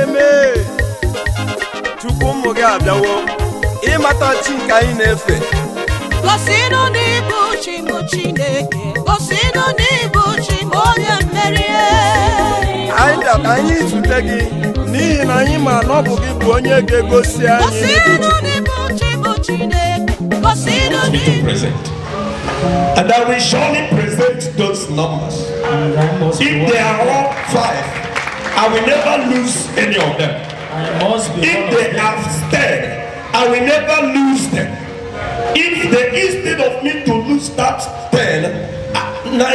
Amen. Chukwumu gị abịawo ịmata chi nke anyị na-efe. Gosinụ n'ibu chi m Chineke, gosinụ n'ibu chi m onye mmeri. Anyị bịara anyị izute gị n'ihi na anyị ma na ọ bụ gị bụ onye ga-egosi anyị. Gosinụ n'ibu chi m Chineke, gosinụ n'ibu. And I will surely present those numbers. If they are all 5, I will never lose any of them. If they are 10, I will never lose them. If they, instead of me to lose that 10, 9 and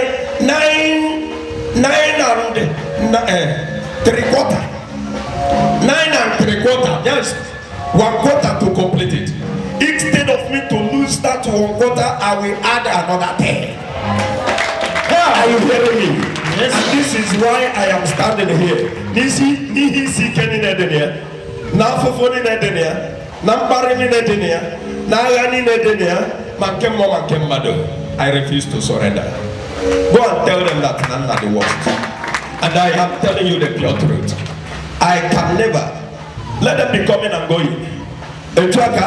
3/4. 9 and 3/4. Yes, 1/4 to complete it. Instead of me to lose that 1/4, I will add another 10. Are you hearing me? Yes. And this is why I am standing here. Nihi si keni nedenia, na fufoni nedenia, na mbari nedenia, na agani nedenia, mankem mo mankem mado. I refuse to surrender. Go and tell them that none are the worst. And I am telling you the pure truth. I can never let them be coming and going. Until until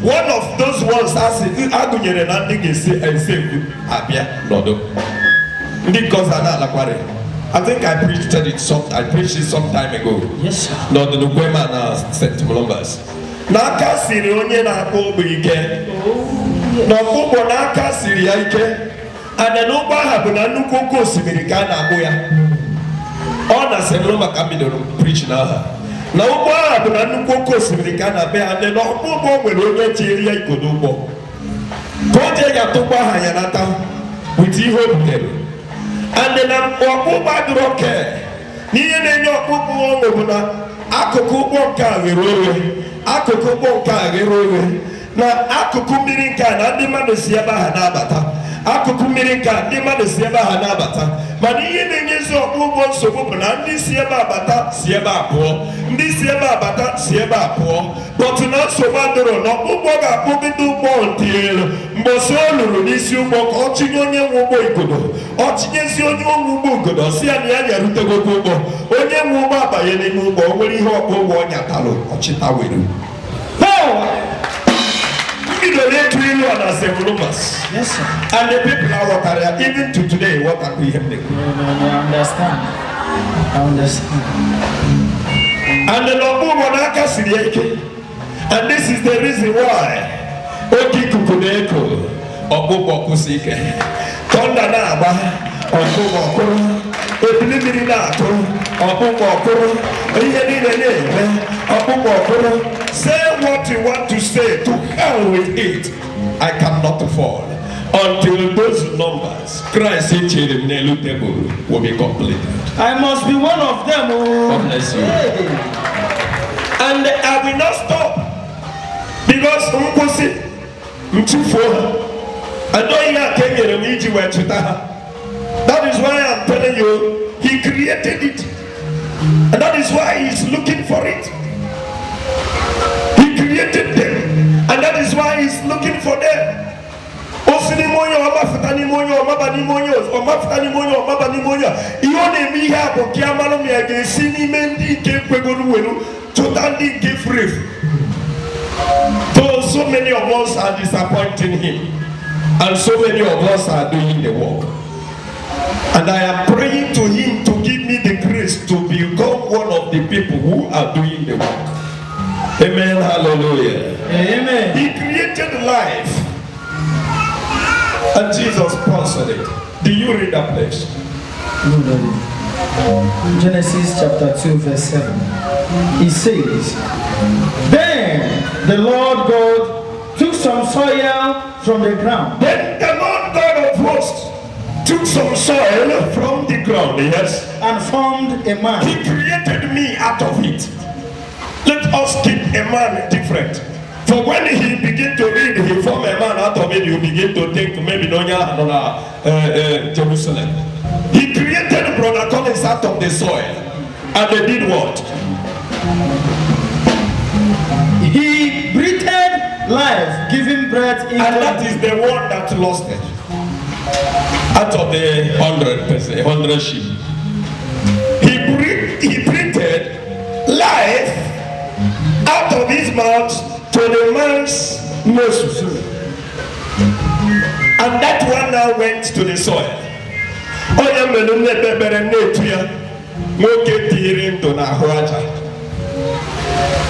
one of those ones has I think I preached it some time ago. Yes, sir. Lord the Nukwema na St. Columbus. Naka siri onye na akpo ike. No kubo naka siri ike. And no ba habu na nnukwu oke osimiri ka na akpo ya. All the Senoma Cabinet preach now. Now, what happened? I don't go to the Canada and then no more will over Cheria Kodubo. Project to Bahayanata with you hope them. And then I'm Opo Badroke. Near the Yokopo Mobuna, Akokubo Kagero, Akokubo Kagero. Now, Akokumirika, and the man is Yaba Hanabata. Akukumirika, the man is Yaba Hanabata. Mani yenyezo kubo sobo na ndi sieba bata sieba po ndi sieba bata sieba po but na soba doro no kubo ga kubi du bontiel mboso luru nisi ubo ko chinyonye wubo ikodo o chinyesi onye wubo ikodo si ani anya rutego kubo onye wubo abaye ni nubo nwere ihe okwo onya talo o chita weru Yes, sir. And the people are what are even to today what are we having? I understand. And the Lord Monaka Siriake. And this is the reason why Oki Kukuneko Obo Kusike Tonda Naba Obo Ebilinato Obo say what you want to say, to hell with it. I cannot fall until those numbers Christ will be completed. I must be one of them. God bless you. And I will not stop because that is why I'm telling you, He created it, and that is why He's looking for it. He created them, and that is why He's looking for them. Though so many of us are disappointing Him, and so many of us are doing the work, and I am praying to Him to give me the grace to become one of the people who are doing the work. Amen, hallelujah. Amen. He created life, and Jesus sponsored it. Do you read that place? Genesis chapter 2 verse 7. He says, then the Lord God took some soil from the ground. Then the Lord God of hosts took some soil from the ground, yes, and formed a man. He created me out of it. Let us keep a man different. For when he begin to read, he form a man out of it, you begin to think maybe Jerusalem. He created Brother Collins out of the soil. And they did what? He breathed life, giving breath into and that is the one that lost it. out of the 100 sheep. He breathed life out of his mouth to the man's nose. And that one now went to the soil.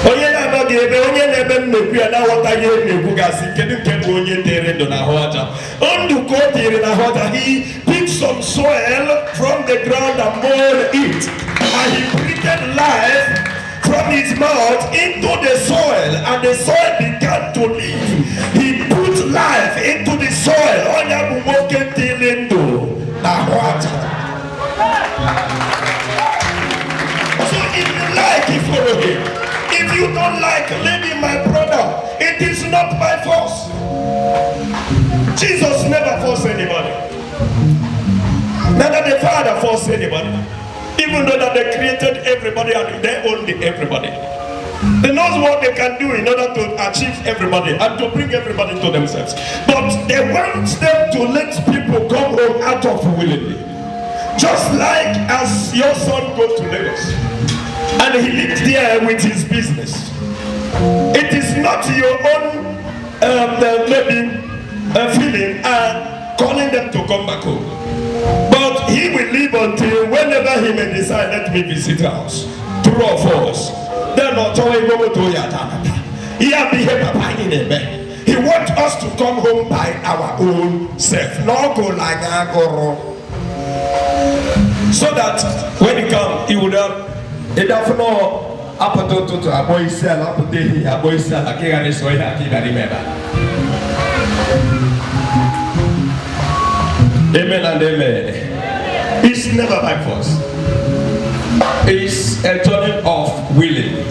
Onye na-anọghị ebe onye na-ebe nnekwu ya na-aghọta ihe nnekwu gasị kedu nke bụ onye tere ndụ na ahụ aja. Ndụ ka o tere na ahụ aja. He picked some soil from the ground and mowed it, and he breathed life from his mouth into the soil, and the soil began to live. He put life into the soil. Onye bụ nwoke tere ndụ na ahụ aja. So if you like, you follow him. If you don't like, lady, my brother, it is not by force. Jesus never forced anybody. Neither the Father forced anybody. Even though that they created everybody and they owned everybody. They know what they can do in order to achieve everybody and to bring everybody to themselves. But they want them to let people come home out of willingly. Just like as your son goes to Lagos. And he lived there with his business. It is not your own feeling and calling them to come back home. But he will live until whenever he may decide, let me visit the house. True or false? They're not going to He wants us to come home by our own self. Not go like Agoro. So that when he comes, he would have it doesn't know up to a boy cell, up to a boy cell, a king and his way, I remember. Amen and amen. It's never by force. It's a turning off willing.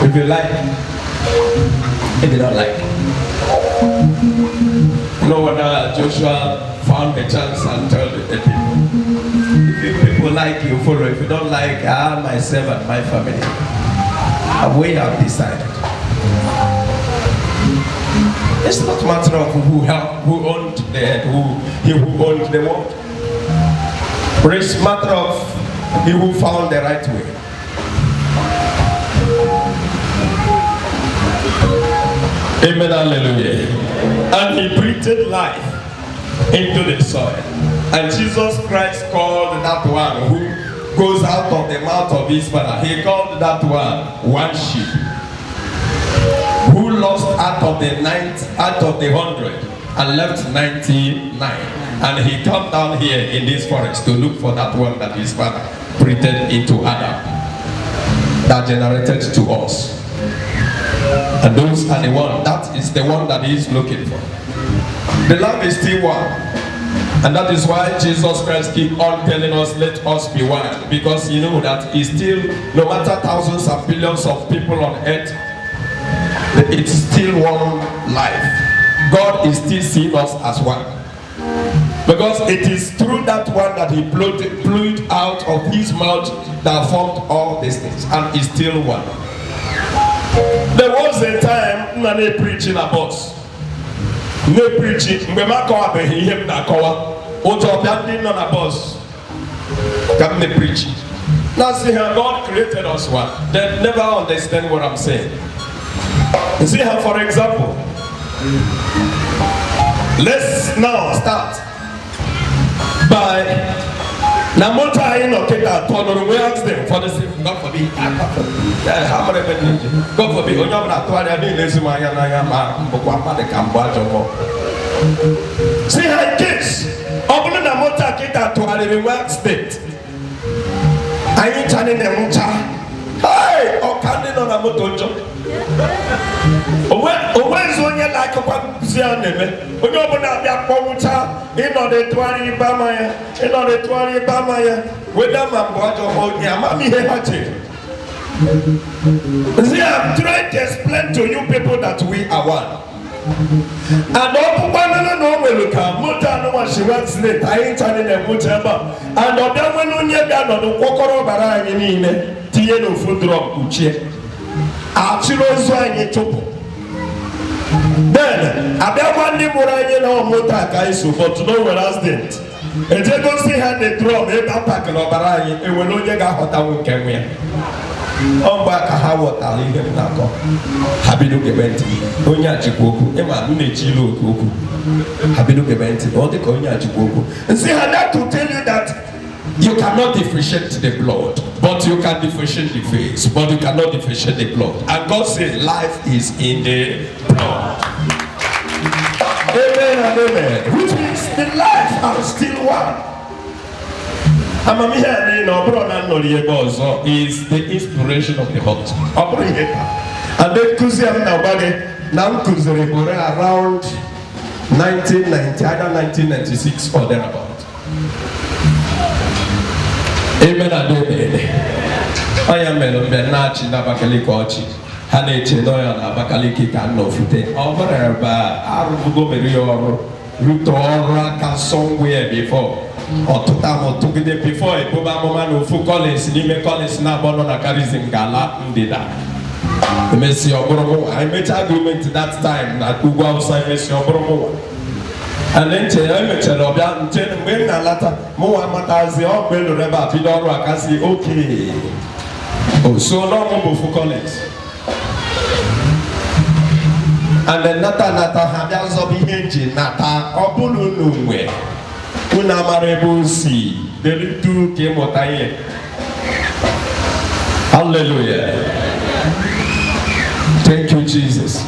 If you like, if you don't like. No wonder Joshua found a chance and told the people. If people like you, follow. If you don't like, myself and my family, we have decided. It's not a matter of who owned the head, who owned the world. But it's a matter of he who found the right way. Amen, hallelujah. And he breathed life into the soil. And Jesus Christ called that one who goes out of the mouth of his father, he called that one sheep. Who lost out of the 100 and left 99. And he come down here in this forest to look for that one that his father breathed into Adam. That generated to us. And those are the one, that is the one that he is looking for. The lamb is still one. And that is why Jesus Christ keep on telling us, let us be one. Because you know that it's still, no matter thousands and billions of people on earth, it's still one life. God is still seeing us as one. Because it is through that one that he blew out of his mouth that formed all these things. And is still one. There was a time when they preaching about no preaching. When I call him na kawa, otobanding on a bus. Come they preach. Now see how God created us one. They never understand what I'm saying. See how, for example, let's now start by Namota in Oketa Tono. We ask them for the sake, God forbid, God forbid, see how it is. Open Namota Kita to a work state. I ain't turning them. Hey, or candy on a motor. When Sonia like a Zianeme, when you open up your Ponta, in order to worry Bamaya, in order to worry Bamaya, with them and what of Mammy Hati. See, I'm trying to explain to you people that we are one. And all one no way look at Muta no one she wants late. I ain't turning a Mutamba. And other one on your gun on the Kokoro Bara in Tieno food drop Uche. Actually, so I need to. Then abịakwa ndị mụrụ anyị na moto a ka anyị so but no nwere accident. Eje gosi ha the drum ebe a pakịrị ọbara anyị enwere onye ga-aghọtanwu nke nwe ya. Ọ mgbe ka ha ghọtara ihe m na-akọ ha bido gebe ntị onye a jikwa okwu ịma m na-eji ilu oke okwu ha bido gebe ntị ọ dị ka onye a jikwa okwu nsị ha that to tell you that you cannot differentiate the blood but you can differentiate the face but you cannot differentiate the blood and God said life is in the blood. Amen and amen, which means the life are still one. Amamihe anyị na ọ bụrụ na nnọrọ ebe ọzọ is the inspiration of the Holy Spirit. Ọ bụrụ ihe ka and then kụzie m na ọgba gị na m kụziri bụrụ around 1990 either 1996 or thereabout. Amen and amen. Onye mere mbe na-achị n'Abakaliki ọchị ha na-eche n'ọya na Abakaliki ka nọ ofute ọ bụrụ ebe arụbugo mere ya ọrụ rute ọrụ aka somewhere before ọtụtụ amụtụgide before ebube amụma na ofu Collins n'ime Collins na-abọ nọ na Charism gala ndịda emesi ọbụrụ mụnwa emecha agreement that time na ugwu Awụsa emesi ọbụrụ mụnwa and nche ya emechara ọbịa nche mgbe m na-alata mụnwa amatazi ọgbe lụrụ ebe a bido ọrụ akasi oke so n'ọmụ bụ ofu Collins and then nata ha bịa zọba ihe nji nata ọ bụrụ unu nwe unu amara ebe o si delitu ka ịmụta ihe. Hallelujah. Thank you, Jesus.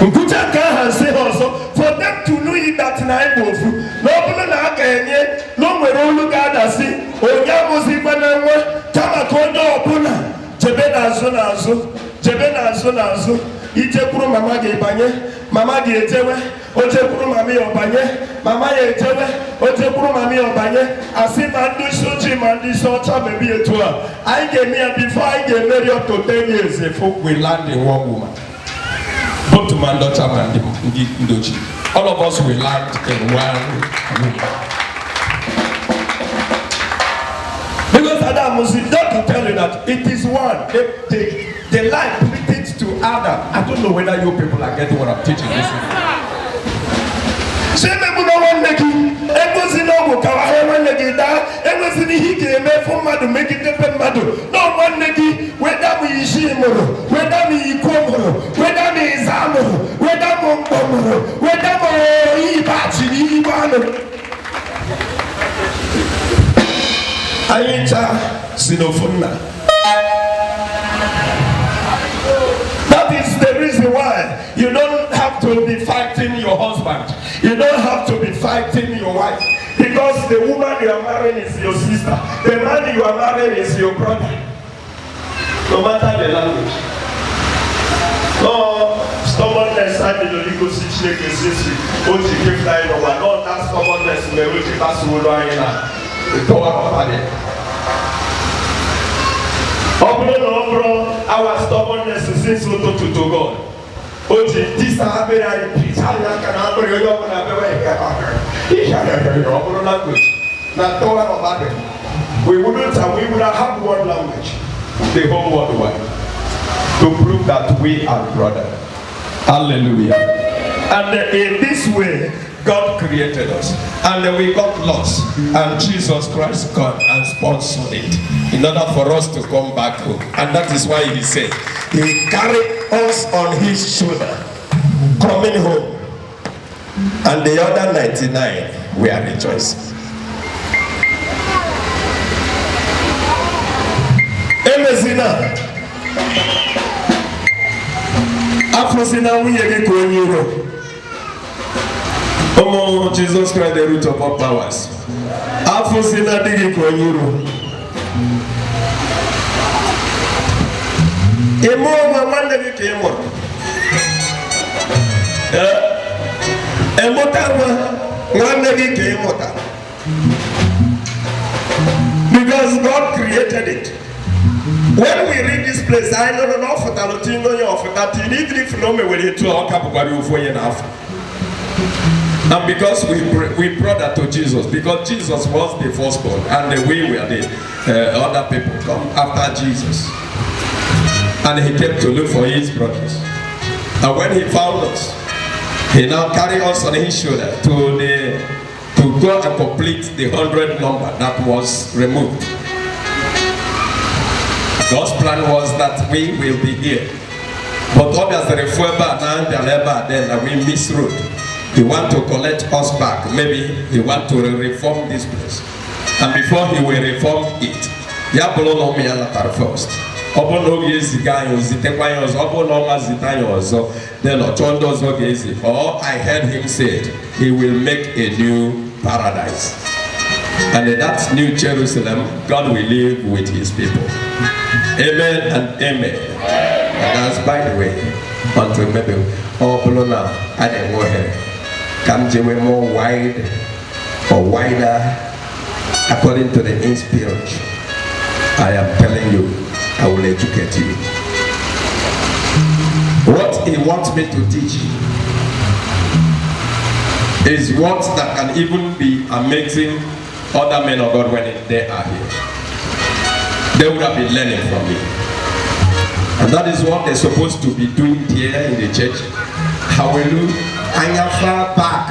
Nkucha ka ha say ọzọ for them to know it that na ịbụ ofu na ọ bụrụ na a ga-enye na o nwere olu ga-adasị onye amụzikwa na nwa kama ka onye ọbụla jebe n'azụ ichekwuru mama gị banye mama gị ejewe ochekwuru mama ya ọbanye mama ya ejewe ochekwuru mama ya ọbanye asị ma ndị isi ojii ma ndị isi ọcha mebi etu a anyị ga-eme ya before anyị ga-emeri up to 10 years before we land in one woman. Both ma ndị ọcha ma ndị ojii all of us will land in one woman. Because Adam was just to tell you that it is one. The life related to Adam. I don't know whether you people are getting what I'm teaching this evening. Say me no one negi. Egozi no go kawa he one negi da. Egozi ni hike me for madu make it depend madu. No one negi. Whether we ishi moro, whether we ikomoro, whether we izamoro, whether we mbomoro, whether we ibachi ni ibano. Ayincha sinofuna. That is the reason why you don't have to be fighting your husband. You don't have to be fighting your wife. Because the woman you are marrying is your sister. The man you are marrying is your brother. No matter the language. No stubbornness and the legal situation is only keep flying over. No, that stubbornness may we keep us the power of Father. Our stubbornness is so to God. This language. We would have one language, the whole world wide, to prove that we are brothers. Hallelujah. And in this way, God created us, and we got lost, and Jesus Christ come and sponsored it in order for us to come back home. And that is why he said he carried us on his shoulder coming home, and the other 99 were rejoicing. Emezina Afrosina wiyege konyiro. Omo Jesus Christ, the root of all powers. Afrosina digi konyiro. Emo mwana digi kemo. Emota mwana digi kemota. Because God created it. When we read this place, I don't know for that, even if you know me, we'll hit to our capable for enough. And because we brought that to Jesus, because Jesus was the firstborn, and we were the other people come after Jesus. And he came to look for his brothers. And when he found us, he now carried us on his shoulder to go and complete the 100 number that was removed. God's plan was that we will be here. But obviously, then we misroad. He want to collect us back. Maybe he want to reform this place. And before he will reform it, first. Then or I heard him say he will make a new paradise. And in that new Jerusalem, God will live with his people. Amen and amen. And that's by the way, until maybe Bologna I didn't go here. Come to more wide or wider according to the inspiration. I am telling you, I will educate you. What he wants me to teach is what that can even be amazing other men of God when they are here. They would have been learning from me. And that is what they're supposed to be doing here in the church. Hallelujah. Anyafa back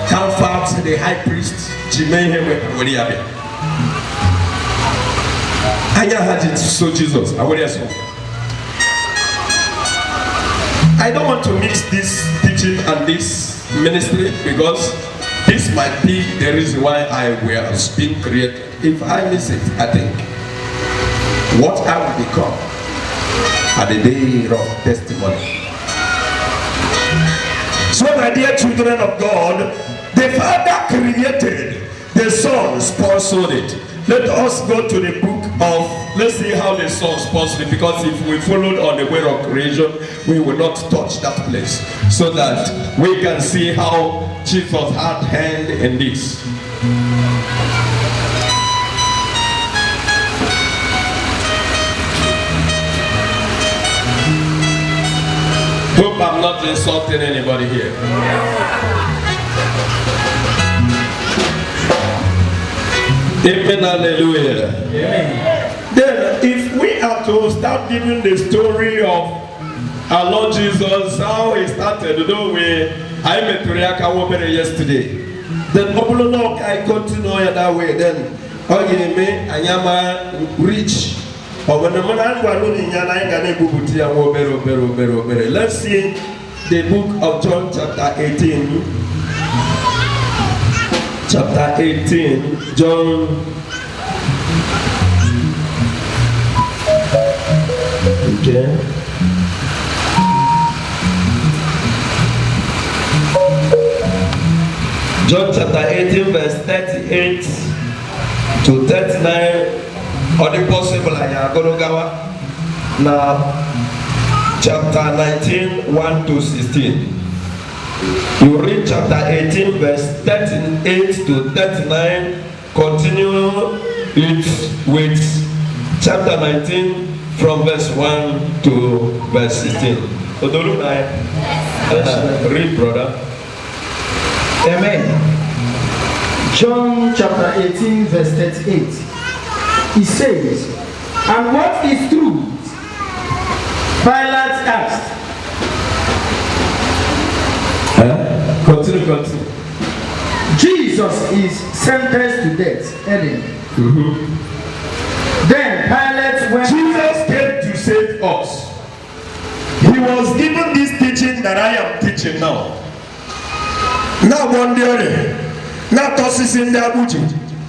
comfort the high priest. Anya had it so Jesus. I don't want to mix this teaching and this ministry because this might be the reason why I was being created. If I miss it, I think what I will become at the day of testimony. So my dear children of God, the Father created, the Son sponsored it. Let us go to the book of, let's see how the Son sponsored it, because if we followed on the way of creation, we will not touch that place, so that we can see how Jesus had hand in this. Hope I'm not insulting anybody here. Amen, hallelujah. Amen. Then, if we are to start giving the story of our Lord Jesus, how he started, though I met Riaka yesterday. Then, I continue that way. Then, I am rich. Let's see the book of John chapter 18. Chapter 18, John. Okay. John chapter 18, verse 38 to 39. Or the possible now, chapter 19, 1 to 16. You read chapter 18, verse 38 to 39. Continue it with chapter 19 from verse 1 to verse 16. Read, brother. Amen. John chapter 18, verse 38. He says, and what is truth? Pilate asked. Continue. Jesus is sentenced to death. Ending. Then Pilate went. Jesus came to save us. He was given this teaching that I am teaching now. Now one day, now tosses in the Abuja.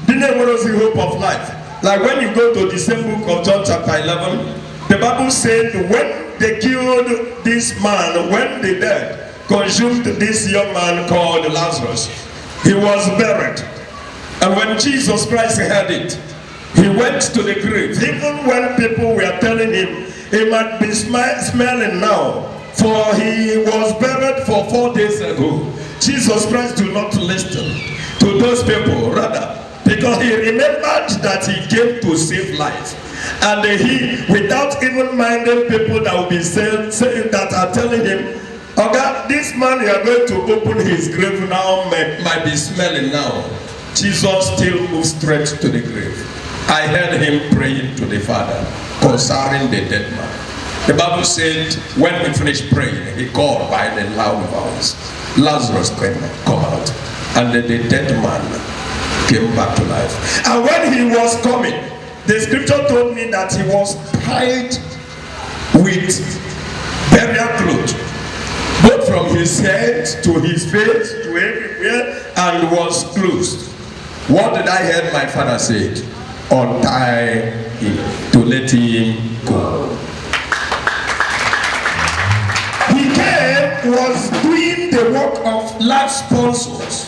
Didn't was the hope of life. Like when you go to the same book of John chapter 11, the Bible said when they killed this man, when they died, consumed this young man called Lazarus. He was buried. And when Jesus Christ heard it, he went to the grave. Even when people were telling him, he might be smelling now, for he was buried for 4 days ago. Jesus Christ did not listen to those people, rather, because he remembered that he came to save life. And he, without even minding people that will be saying that are telling him, okay, this man you are going to open his grave now might be smelling now. Jesus still moved straight to the grave. I heard him praying to the Father concerning the dead man. The Bible said when he finished praying, he called by the loud voice, Lazarus, come out. And the dead man came back to life. And when he was coming, the scripture told me that he was tied with burial clothes, both from his head to his face to everywhere, and was closed. What did I hear my father say? Untie him, to let him go. He came, was doing the work of life sponsors,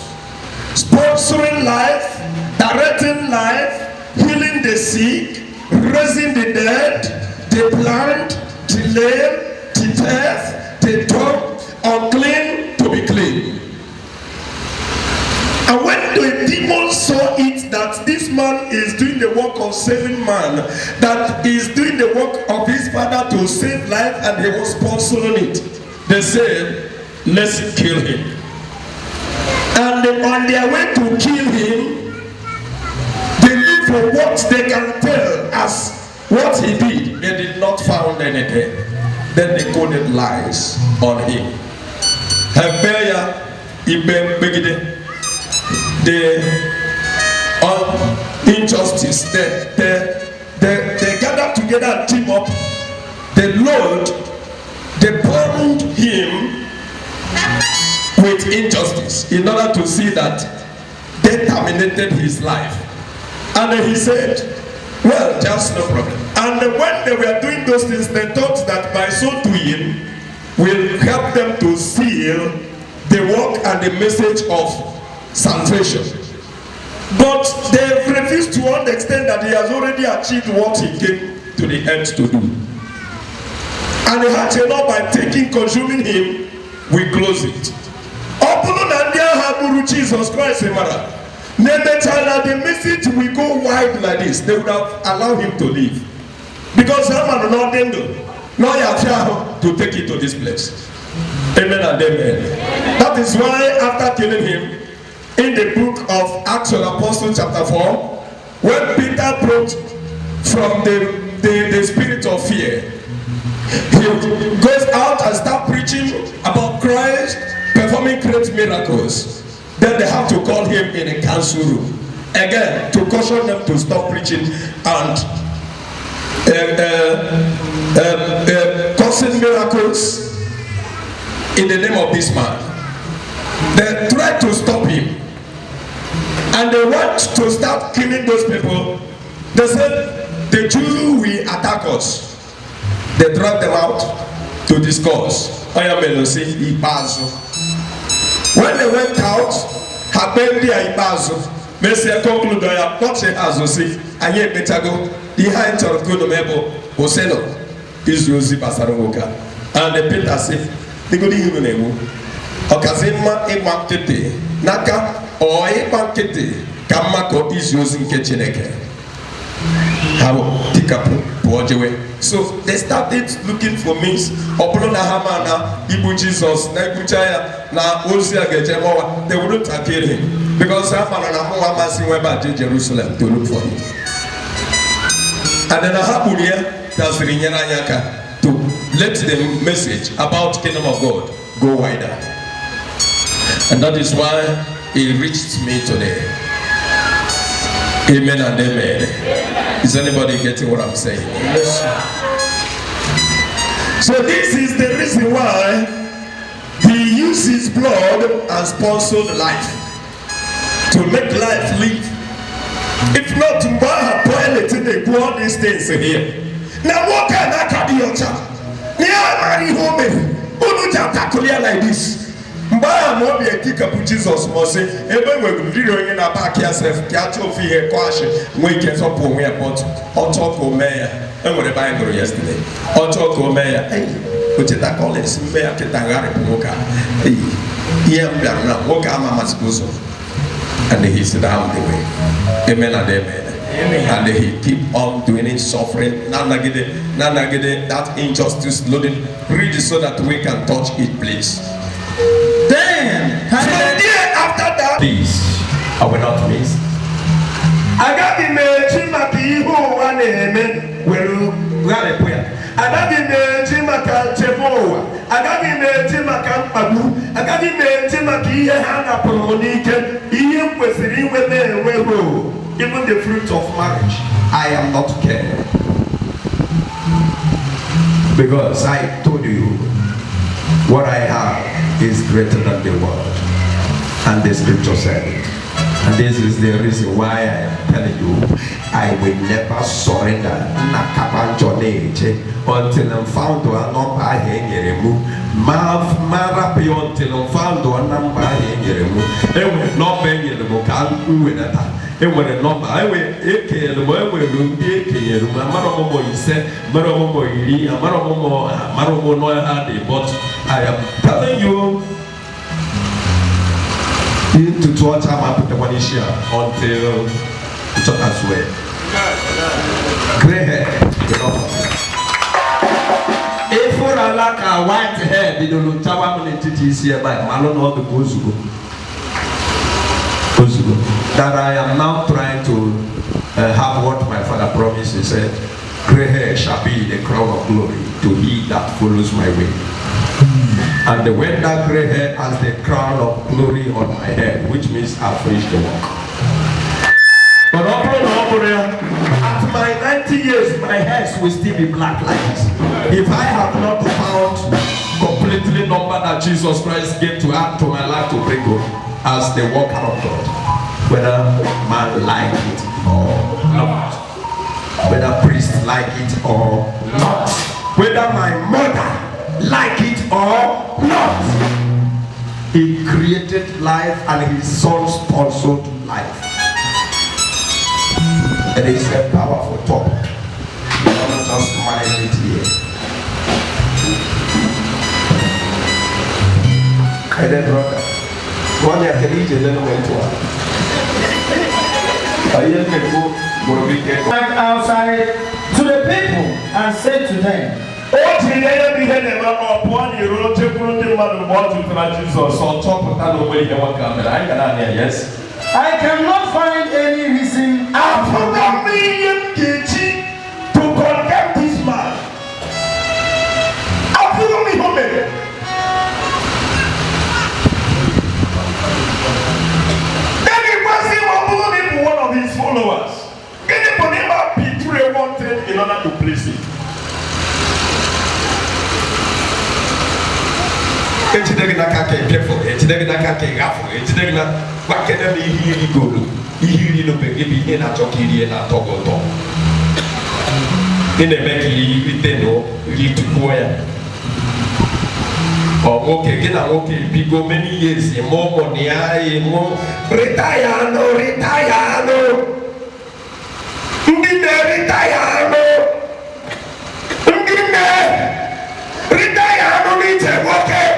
sponsoring life, directing life, healing the sick, raising the dead, the blind, the lame, the deaf, the dumb, unclean to be clean. And when the demons saw it that this man is doing the work of saving man, that is doing the work of his father to save life, and he was sponsoring it, they said, let's kill him. And on their way to kill him, they look for what they can tell as what he did. They did not find anything. Then they coded lies on him. The injustice, they gathered together and team up. The Lord, they bound him with injustice in order to see that they terminated his life. And then he said, well, just no problem. And when they were doing those things, they thought that by so doing will help them to seal the work and the message of salvation. But they refused to understand that he has already achieved what he came to the earth to do. And they had to know by consuming him, we close it. Jesus Christ, the message will go wide like this. They would have allowed him to leave. Because someone not to take it to this place. Amen and amen. That is why after killing him, in the book of Acts of Apostles chapter 4, when Peter brought from the spirit of fear, he goes out and starts preaching about Christ performing great miracles. Then they have to call him in a council room again to caution them to stop preaching and causing miracles in the name of this man. They tried to stop him, and they want to start killing those people. They said the Jew will attack us. They drag them out to discuss. When they went out, Habendia Ibazo, Messia concluded, I have not said as you see, and yet Betago, the high of Gonomebo, Oseno, is Rosie Basaroka. And the Peter said, the good evening, Okazima e Makete, Naka, or e Makete, Kamako is using Ketcheneke. How Tikapu, Pojawe. So they started looking for means. Opulona Hamana, Ibu Jesus, Naikuchaya, Na Ozia Gejemoa, they wouldn't kill him. Because Hamana and Mohamasi went back to Jerusalem to look for him. And then Ahabunia, that's Rinyaka, to let the message about kingdom of God go wider. And that is why it reached me today. Amen and amen. Is anybody getting what I'm saying? Yes. So this is the reason why he used his blood and sponsored life to make life live. If not, Mbaha toilet they do all these things here. Now what can I carry your child? Near home, Unuja like this. Mbaha mo be a kick up Jesus must say, even when video in a back yourself, catch off here, quash, we can up on where but on top of mayor, and what the Bible yesterday. On top of mayor, which is that call it, Mayor Kitangari Moka, Woka Mama's bosom. And he said down the way. Amen and amen. And he keep on doing it, suffering, Nanagide, that injustice loading, read it so that we can touch it, please. Then, after that, please, I will not miss. I got him a chimaki who one amen. Well, agaghị m eji maka nchebe ụwa, agaghị m eji maka mkpagbu, agaghị m eji maka ihe ha napụrụ n'ike. Ihe m kwesịrị inwe na-enweghị. Even the fruit of marriage, I am not cared. Because I told you, what I have is greater than the world. And the scripture said it. And this is the reason why I am telling you, I will never surrender until I'm found to a number until I'm found to a number and not paying the book. Enwere nọmba ekele m enwere ndị ekenyere m amara ọmụmụ ise mara ọmụmụ iri amara ọmụmụ n'ọha dị, but I am telling you into what time I put the one issue until it's not as well. Gray hair, if for a lack of white hair, they don't know how many titties here by Malon or the Gozugo. That I am now trying to have what my father promised. He said, gray hair shall be the crown of glory to he that follows my way. And when that gray hair has the crown of glory on my head, which means I've finished the work. But at my 90 years, my hairs will still be black like this. If I have not found completely number that Jesus Christ gave to add to my life to bring home as the worker of God, whether man like it or not, whether priest like it or not, whether my mother like it or not. He created life and his son sponsored life. It is a powerful topic. You don't just manage it here. And then brother, one year can eat and then went to her. Went outside to the people and said to them, I cannot find any reason to condemn this man. One of his followers. Betray one thing in order to please him. Okay, get out, okay, people many years, more money, more retire, okay.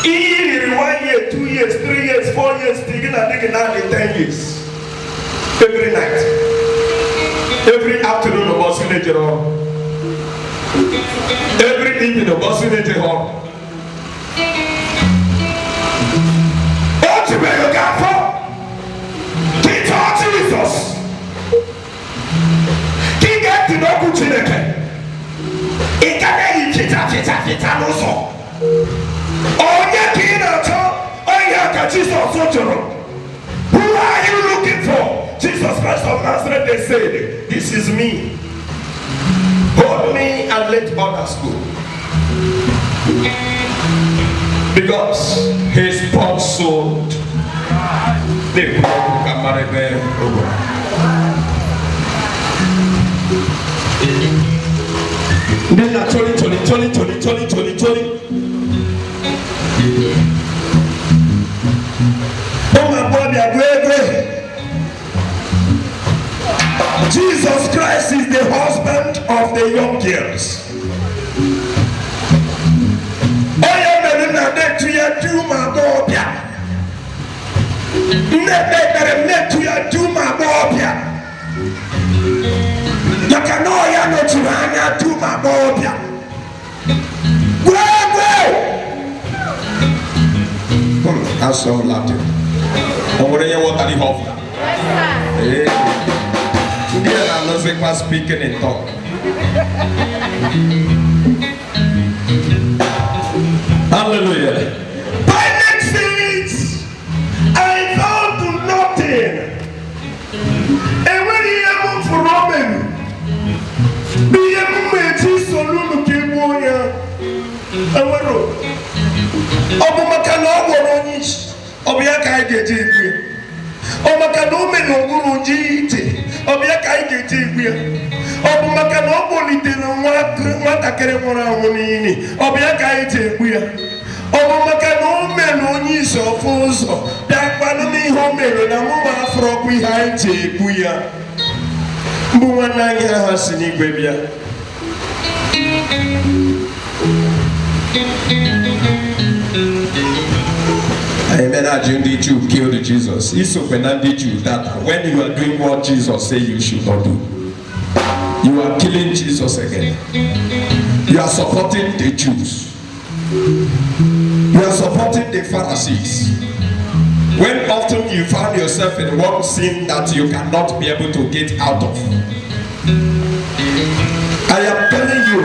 Even 1 year, 2 years, 3 years, 4 years, digging out in 10 years. Every night. Every afternoon of us in the hall. Every evening of us in the hall. What you may look out for? Keep talking Jesus. Keep getting to know who you are. It can't be kita also. Oh, yeah, Jesus. Who are you looking for? Jesus Christ of Nazareth, they said, this is me. Hold me and let others go. Because he sponsored the oh my boy, they are great. Jesus Christ is the husband of the young girls. That's so Latin. And what do you want to was speaking in tongue. Hallelujah. Pilate says, I found nothing. And when he came for Roman, be a moment solution came on ya. Obumakano Boronish, Obiakai Gate. Omakano Menoguru Gite, Obiakai Gate. Obumakano Bolitino, what a Keremona Honini, Obiakai Gate. Obumakano Menonish or Foso, that Panami Homer, and a woman from behind Jekuya. Buanaya Hasini Babia. I imagine did you kill Jesus? It's open and did you that when you are doing what Jesus said you should not do, you are killing Jesus again. You are supporting the Jews. You are supporting the Pharisees. When often you find yourself in one sin that you cannot be able to get out of. I am telling you,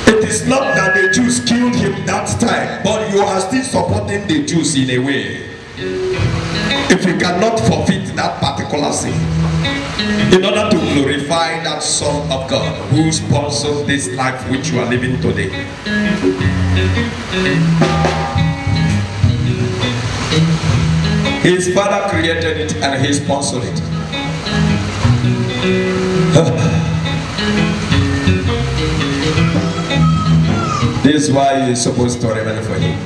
it is not that the Jews killed him that time, but you are still supporting the Jews in a way. If you cannot forfeit that particular sin, in order to glorify that Son of God who sponsors this life which you are living today. His father created it and he sponsored it. This is why you're supposed to remain for him.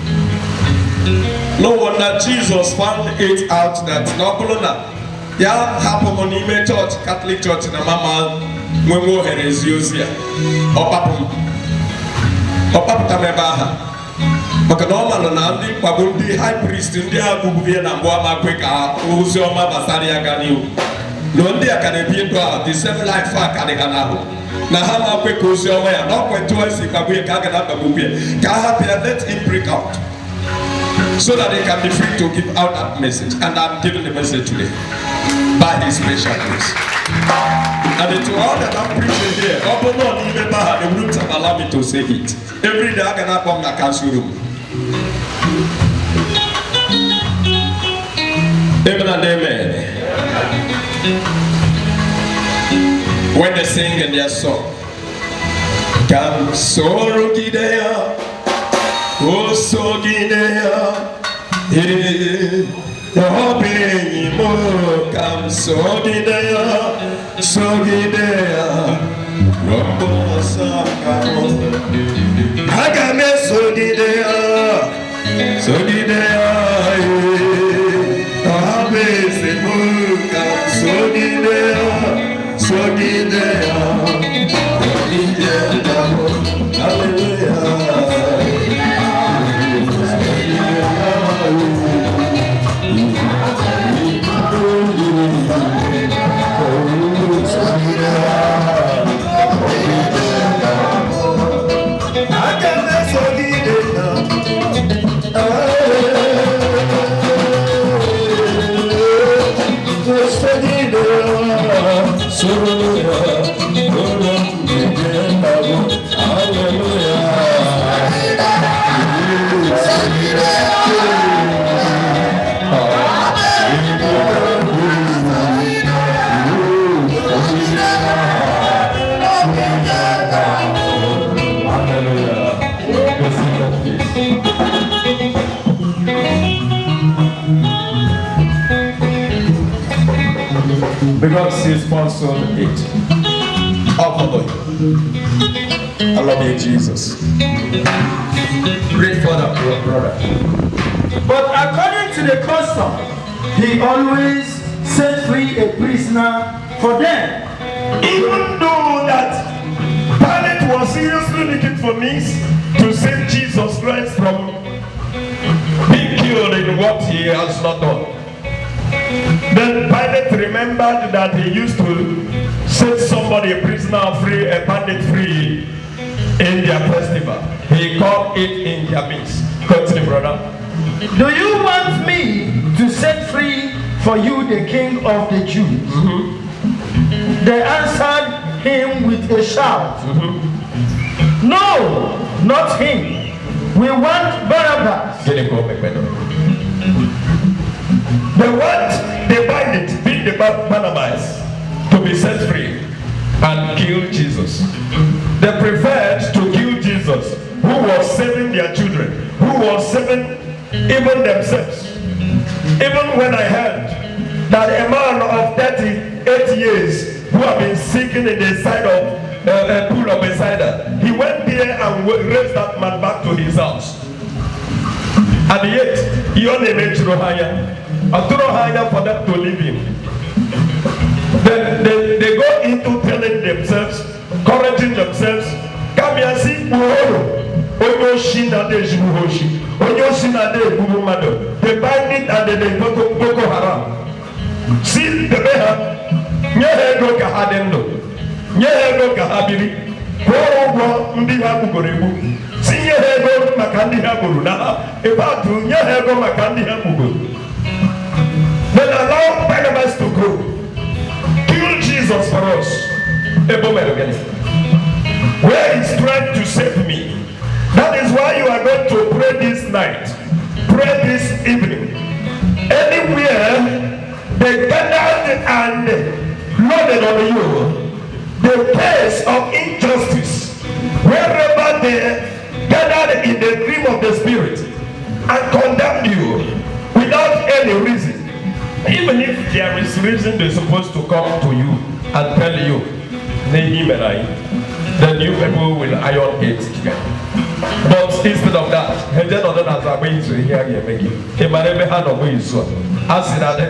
No wonder Jesus found it out that no ya hapo monime church, Catholic church na mama mwemo heresiosia. Opapu tamebaha. Maka normal na ndi kwabundi high priest ndi agubuvia na mbwa makweka uzi oma basari ya ganiu. No ndi akanebie ndo the same life akaneganaho. Na hama kweka uzi oma ya no kwetua si kabuye kaga na kabubie. Kahapia let him break out. So that they can be free to give out that message. And I'm giving the message today. By his special grace. And to all that I'm preaching here, they wouldn't have allowed me to say it. Every day I can come to the council room. Amen and amen. When they sing in their song, Kam Soro Gidea, O So Gidea, Obe mo kam sogidea, Robo sakamo. Agame sogidea, Obe se mo kam sogidea, Hallelujah. Because he sponsored it. Oh, I love you, Jesus. Great father, your brother. But according to the custom, he always set free a prisoner for them. Even though that Pilate was seriously looking for means to save Jesus Christ from being killed in what he has not done. Then Pilate remembered that he used to set somebody, a prisoner free, a bandit free in their festival. He called it in their midst. Continue, brother. Do you want me to set free for you the King of the Jews? They answered him with a shout, No, not him. We want Barabbas. They bind it, beat the Barnabas to be set free and kill Jesus. They preferred to kill Jesus, who was saving their children, who was saving even themselves. Even when I heard that a man of 38 years who had been sinking in the side of a pool of Bethesda, he went there and raised that man back to his house. And yet, he only made Chirohaya for them to leave him. Then they go into telling themselves, encouraging themselves, come here, see, they bind it and they Boko Haram. See, the Beha, Nyehego Kahadendo, Nyehego Kahabiri, Koro Ndiha Bugorebu, see Nyehego Makandi Haburu, about to Nyehego Makandi Habugu. Then allow Barnabas to go. Kill Jesus for us. Where is trying to save me? That is why you are going to pray this night. Pray this evening. Anywhere they gathered and loaded on you the case of injustice, wherever they gathered in the dream of the Spirit and condemned you without any reason. Even if there is reason they're supposed to come to you and tell you, then you people will iron it together. But instead of that, as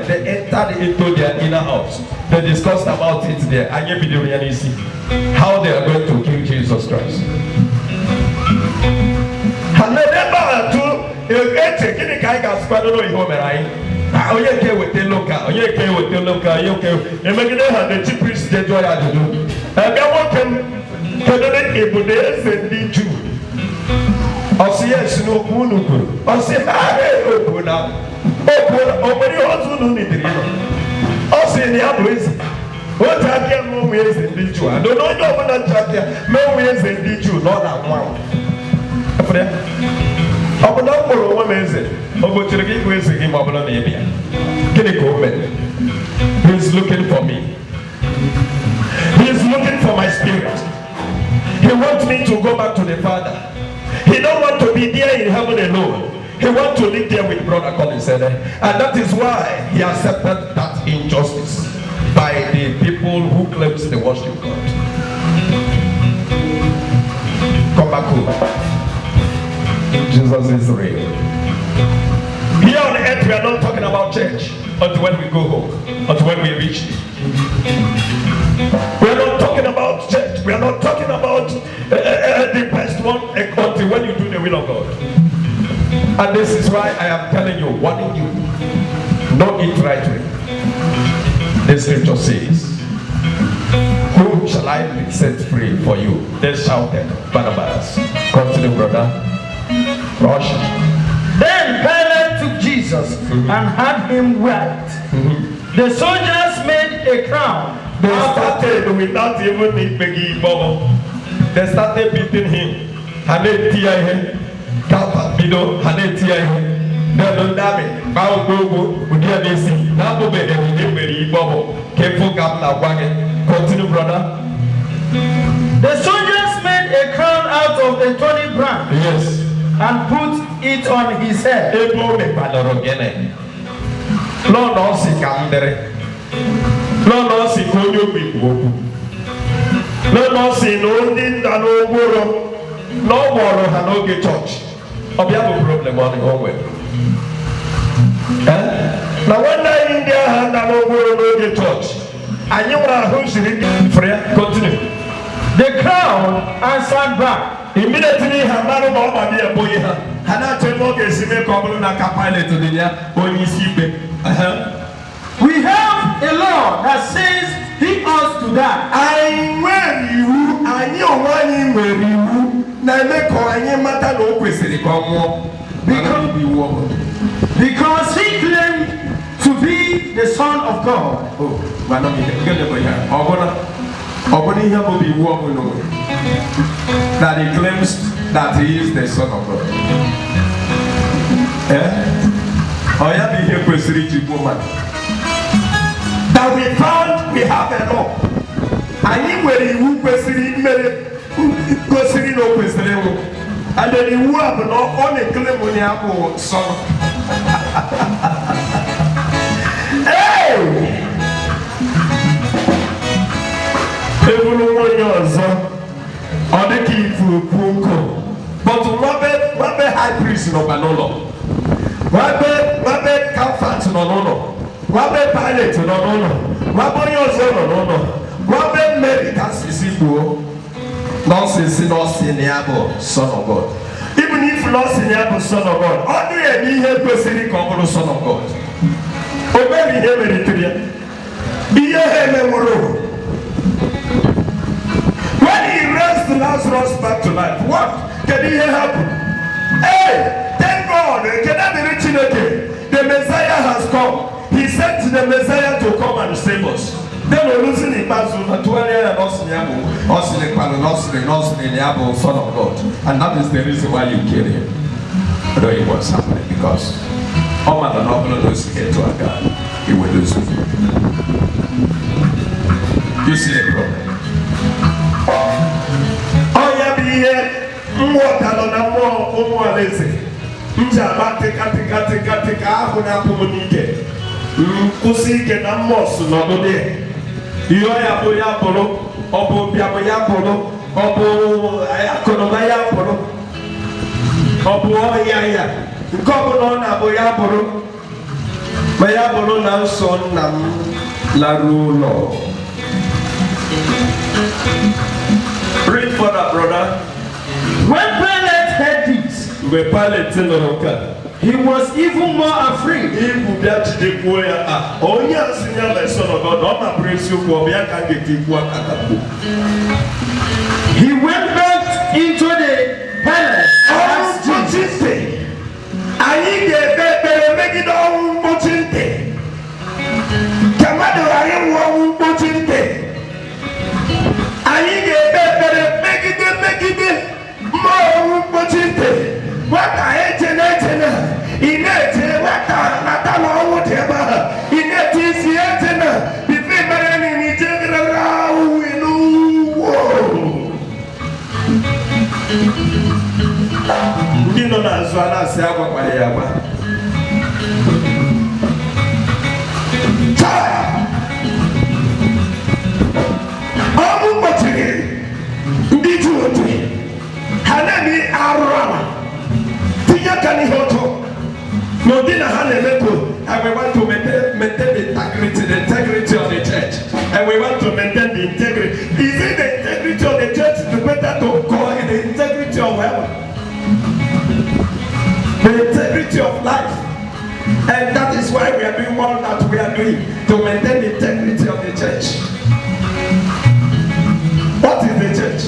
they entered into their inner house, they discussed about it there. How they are going to kill Jesus Christ. Oye ke wete loka, emegide ha the chief priest de joy ajuju. Ebe wokem kedere ibude eze ndi Jew. Osi yes no kunu kuru. Osi are opuna. Opuna omeri ozu no nidiri no. Osi ni abu ezi. Ota ke mo eze ndi Jew. Ado no no bona chakia, me eze ndi Jew no na nwa. Afre. Obodo kporo nwa eze. Obochiri gị bụ eze gị ma ọ bụla na ebe ya. Gịnị ka o mere? He is looking for me. He is looking for my spirit. He wants me to go back to the Father. He don't want to be there in heaven alone. He wants to live there with Brother Collins. And that is why he accepted that injustice by the people who claims they worship God. Come back home. Jesus is real. Here on earth, we are not talking about church until when we go home, until when we reach it. We are not talking about church. We are not talking about the best one until when you do the will of God. And this is why I am telling you, warning you, know it rightly. The scripture says, who shall I set free for you? They shouted, Barnabas. Continue, brother. Rush. Then Pilate took Jesus and had him whipped. The soldiers made a crown. They started without even making bubble. They started beating him. Hane tia him. Kapa bido. Hane tia him. They don't damage. Bao gogo. Udia besi. Nabo be him very bubble. Kefu kapla wagen. Continue, brother. The soldiers made a crown out of the thorny branch. Yes. And put it on his head. Ebo me padorogene. Lord no si kamdere. Lord no si konyo biwoku. Lord no si no ndi nda no gboro. No gboro ha no ge church. Obia bo problem on the way. Now when I India ha nda no gboro no ge church. Anyi wa hu shiri prayer continue. The crowd answered back. Immediately, Hamano Mobadi and Boya, Hana Temoke Sime Common Nakapile to the year, we have a law that says he ought to die. I know one where you, Nameko, I matter no question, because he claimed to be be the Son of God. Oh, madam, that he claims that he is the Son of God. Oh, yeah, be here question woman. That we found we have a law. And he will you question no question. And then you have no only claim on your son. Hey! Everyone knows on the key for Punko. But Robert high priest no Banolo. Robert Calfat no no. Robert Pilate no no. Robert Yozo no no. Robert Mary Cassisibo. Nonsense, Son of God. Even if not Siniabo, Son of God, only a year person come Son of God. Obey me, Eritrea. Be a memorial. When he raised Lazarus back to life, what can he happen? Hey, thank God, can I be rich again? The Messiah has come. He sent the Messiah to come and save us. Then we're losing the battle, and Son of God. And that is the reason why you kill him. I don't know what's happening because all man and all those get to a God, he will lose me. You see the problem? Oh, yeah, be here. What alone, more lazy. Iyo ya polo, obo biamo ya polo, obo akonoba ya polo, obo ya. Nkobo no na bo ya polo. Ma ya polo na son nam la rulo. Read further, brother. When Pilate heard this, he was even more afraid. He went back into the palace. And we want to maintain the integrity of the church. And we want to maintain the integrity. Is it the integrity of the church is better to call it the integrity of heaven? The integrity of life. And that is why we are doing all that we are doing, to maintain the integrity of the church. What is the church?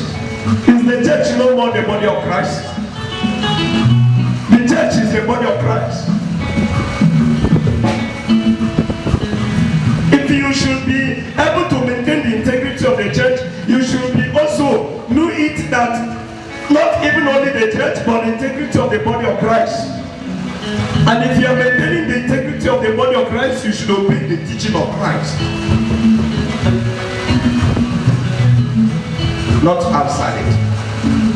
Is the church no more the body of Christ? The church is the body of Christ. If you should be able to maintain the integrity of the church, you should be also know it that not even only the church, but the integrity of the body of Christ. And if you are maintaining the integrity of the body of Christ, you should obey the teaching of Christ. Not outside it.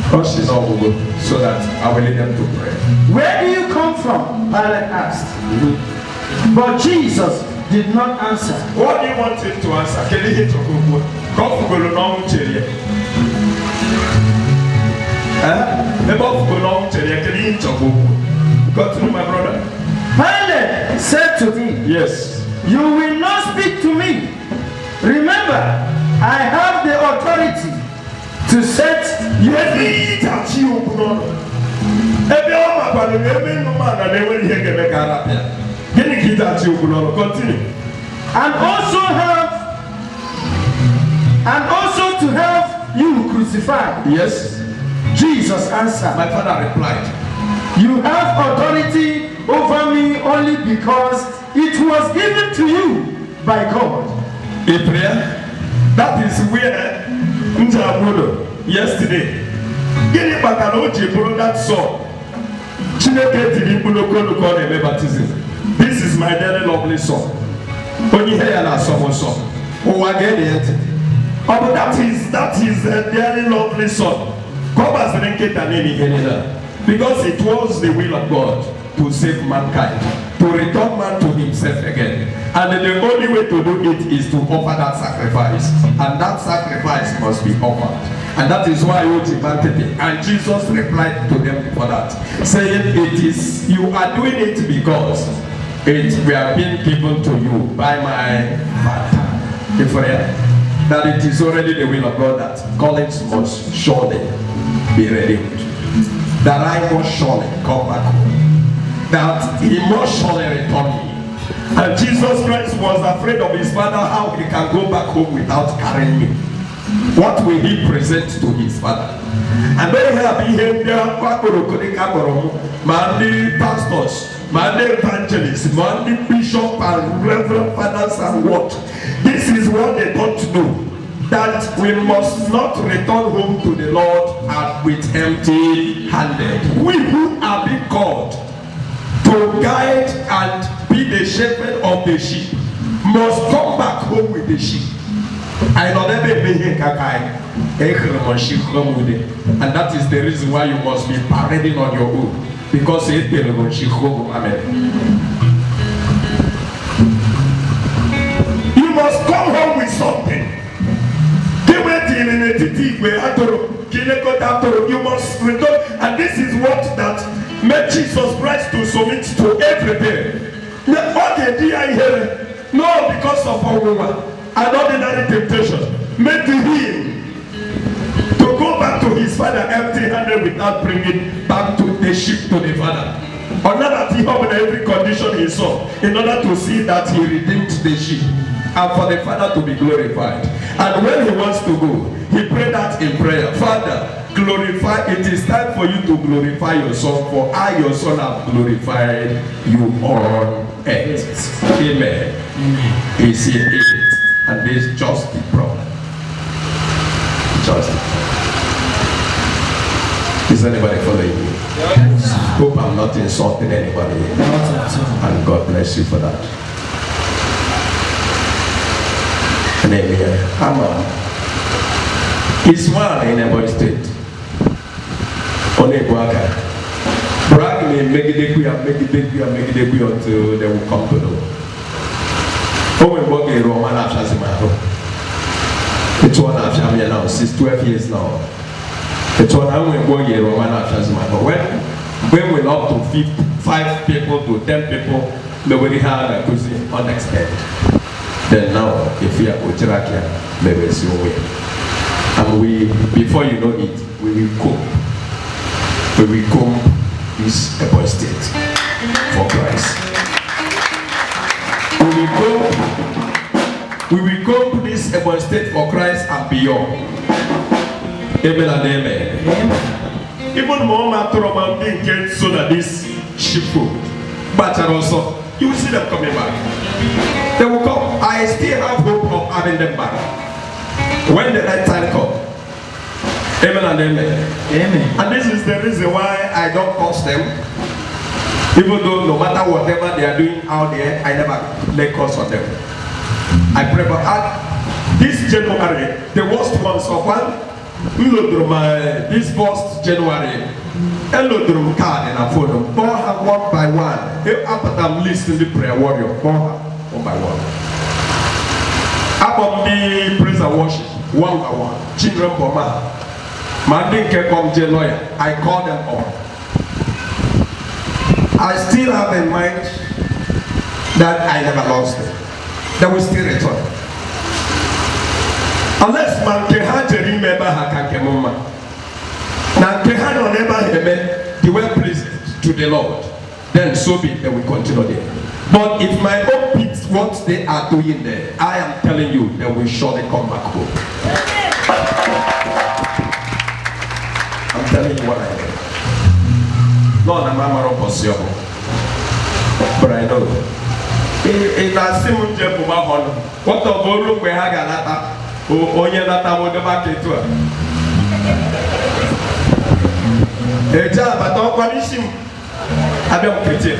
Because she's all good, so that I will lead them to pray. Where do you come from? Pilate asked. But Jesus did not answer. What do you want him to answer? Can you hit your good? Come for the long chair. The both go long chair. Can you hit your good? Go to my brother. Pilate said to him, yes. You will not speak to me. Remember, I have the authority to set you free. Continue. And also to have you crucified. Yes. Jesus answered. My father replied, You have authority over me only because it was given to you by God. A prayer? That is where Njabudo yesterday. Gịnị kpatara o ji bụrụ that song? Chineke tiri mkpu n'okolu ka ọ na-eme baptism. This is my daily lovely song. Onye ihe ya na-asọ m nsọ. Ụwa ga-ede ya ntị. Ọ bụ that is a daily lovely song. Ka ọ gbasiri nkịta na-eme ihe niile. Because it was the will of God to save mankind, to return man to himself again. And the only way to do it is to offer that sacrifice. And that sacrifice must be offered. And that is why he demanded it. And Jesus replied to them for that, saying, you are doing it because we are being given to you by my Father. That it is already the will of God that Collins must surely be redeemed. That I must surely come back home. That he must surely return me. And Jesus Christ was afraid of his Father, how he can go back home without carrying me. What will he present to his Father? And then he had many pastors, many evangelists, many bishops and reverend fathers and what. This is what they don't know. That we must not return home to the Lord with empty-handed. We who are being called to guide and be the shepherd of the sheep must come back home with the sheep. And that is the reason why you must be parading on your own. Because you must come home with something. You must return, and this is what that made Jesus Christ to submit to everything. No, because of our woman, an ordinary temptation made him to go back to his Father empty-handed without bringing back to the sheep to the Father. Another thing in every condition he saw, in order to see that he redeemed the sheep and for the Father to be glorified. And when he wants to go, he prayed that in prayer, Father, glorify, it is time for you to glorify your Son, for I, your Son, have glorified you on earth. Amen. He said it, and this is just the problem. Just. Is anybody following me? Yes. Hope I'm not insulting anybody. And God bless you for that. Amen. He's one in Ebonyi State. Onegwaka. Brag me, make it until they will come to know. Oh, we work in Roman after Zimato. It's one after me now, since 12 years now. It's one I'm going in Roman after Zimato. When we're up to 5 people to 10 people, nobody had a cuisine unexpected. Then now, if we are Uchirakia, maybe it's your way. And we, before you know it, we will cope. We will come this Ebonyi State for Christ. We will come this Ebonyi State for Christ and beyond. Amen and amen. Even more after about being killed so that this sheepfold, but also you will see them coming back. They will come. I still have hope of having them back when the right time comes. Amen and amen. Amen. And this is the reason why I don't curse them. Even though no matter whatever they are doing out there, I never lay curse on them. I pray for this January, the worst ones of one. This 1st January, hello card and a phone. Born one by one. If after them listen the prayer warrior, born one by one. Up the praise and worship, one by one. Children Boma. Manding Kekom J lawyer. I call them all. I still have in mind that I never lost them. They will still return. Unless man keha remember Hakankemoma. Now keha no never hear the well pleased to the Lord. Then so be they will continue there. But if my own people what they are doing there, I am telling you they will surely come back home. I'm telling you what I know. No, I'm not possible. But I know ị na-asị m nje bụba ọnụ nwata ọ bụ olu mgbe ha ga-anata onye nata wodeba ka etu a eje abata ọkwa n'isi m abịa m ketie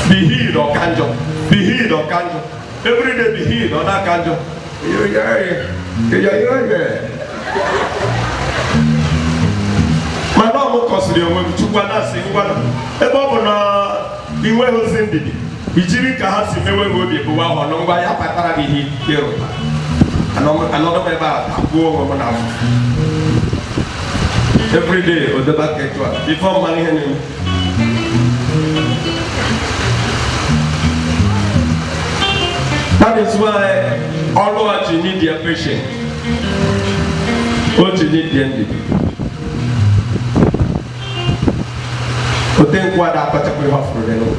be healed or kanjọ be healed or kanjọ every day be healed or na kanjọ mana ọ m kọsịrị onwe m chukwu na-asị ngwana ebe ọ bụ na inweghị ozi ndidi ijiri ka ha si mewe obi bụwa ahụ na ngwa ya kpatara gị ihe ịrụta anọdụ m ebe a abụọ onwe m n'afọ every day o deba ka etu a before mmanụ ihe na-eme that is why always you need their patience what you need their ndidi o te nkwa da akpachapụ ihe ọfụrụ n'ụlọ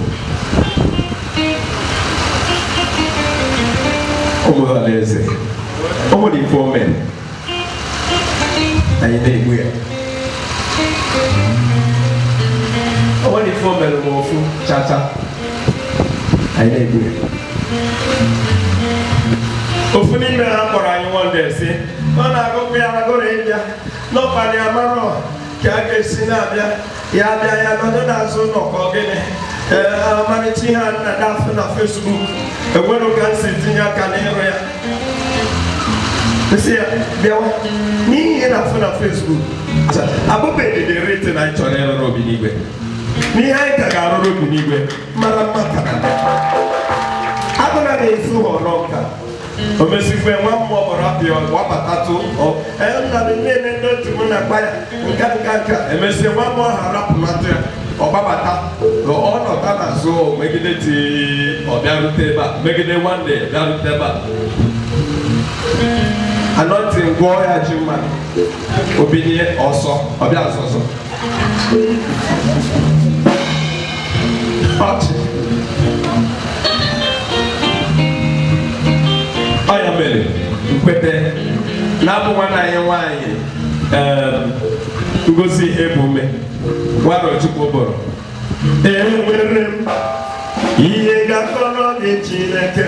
ụmụ alaeze ụmụ dị ifo mere anyị na-egbu ya ụmụ dị ifo mere ma ofu chacha anyị na-egbu ya ofu n'ime ha kpọrọ anyị nwande si ọ na-agụkwu ya agụrụ ịbịa n'ọbalị amarọ ka a ga-esi na-abịa ya abịa ya nọdụ n'azụ ụlọ ka ọ gịnị amalite ihe a na-adafụ na Facebook enwere ka m si tinye aka n'ịrụ ya esi ya bịawa n'ihe na-afụ na Facebook abụbeghị dị rete na anyị chọrọ ịrụrụ obi n'igwe n'ihe anyị ka ga-arụrụ obi n'igwe mara mma ka na agụna na-efu họrọ nka o mesikwe nwa mmụọ gbọrọ apịa wabatatụ nna m nne ndị otu m na-akpa ya nka emesie nwa mmụọ ha rapụlatụ ya ọgbabata ọnọta n'azụ megide ti ọbịarute ebe a megide nwande bịarute ebe a anọtị ngwọ ya ji mmadụ obinye ọsọ ọbịa azọzọ ọchị ọya mere mkwete na-abụ nwanne anyị nwaanyị ngozi ebume nwarochukwu bụrụ enwere m ihe ga-akọrọ gị Chineke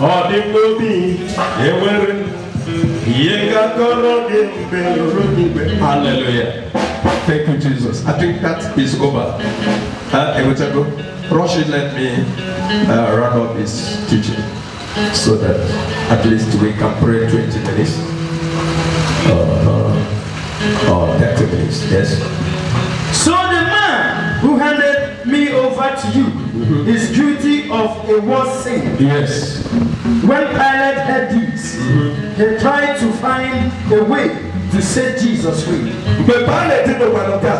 ọ dị n'obi enwere m ihe ga-akọrọ gị mgbe ruru n'igwe. Hallelujah. Thank you, Jesus. I think that is over. Ewetago, Roshi let me run up his teaching so that at least we can pray 20 minutes or 30 minutes. Yes. So the man who handed me over to you is guilty of a worse sin. Yes. When Pilate heard this, he tried to find a way to set Jesus free. But Pilate didn't want to go.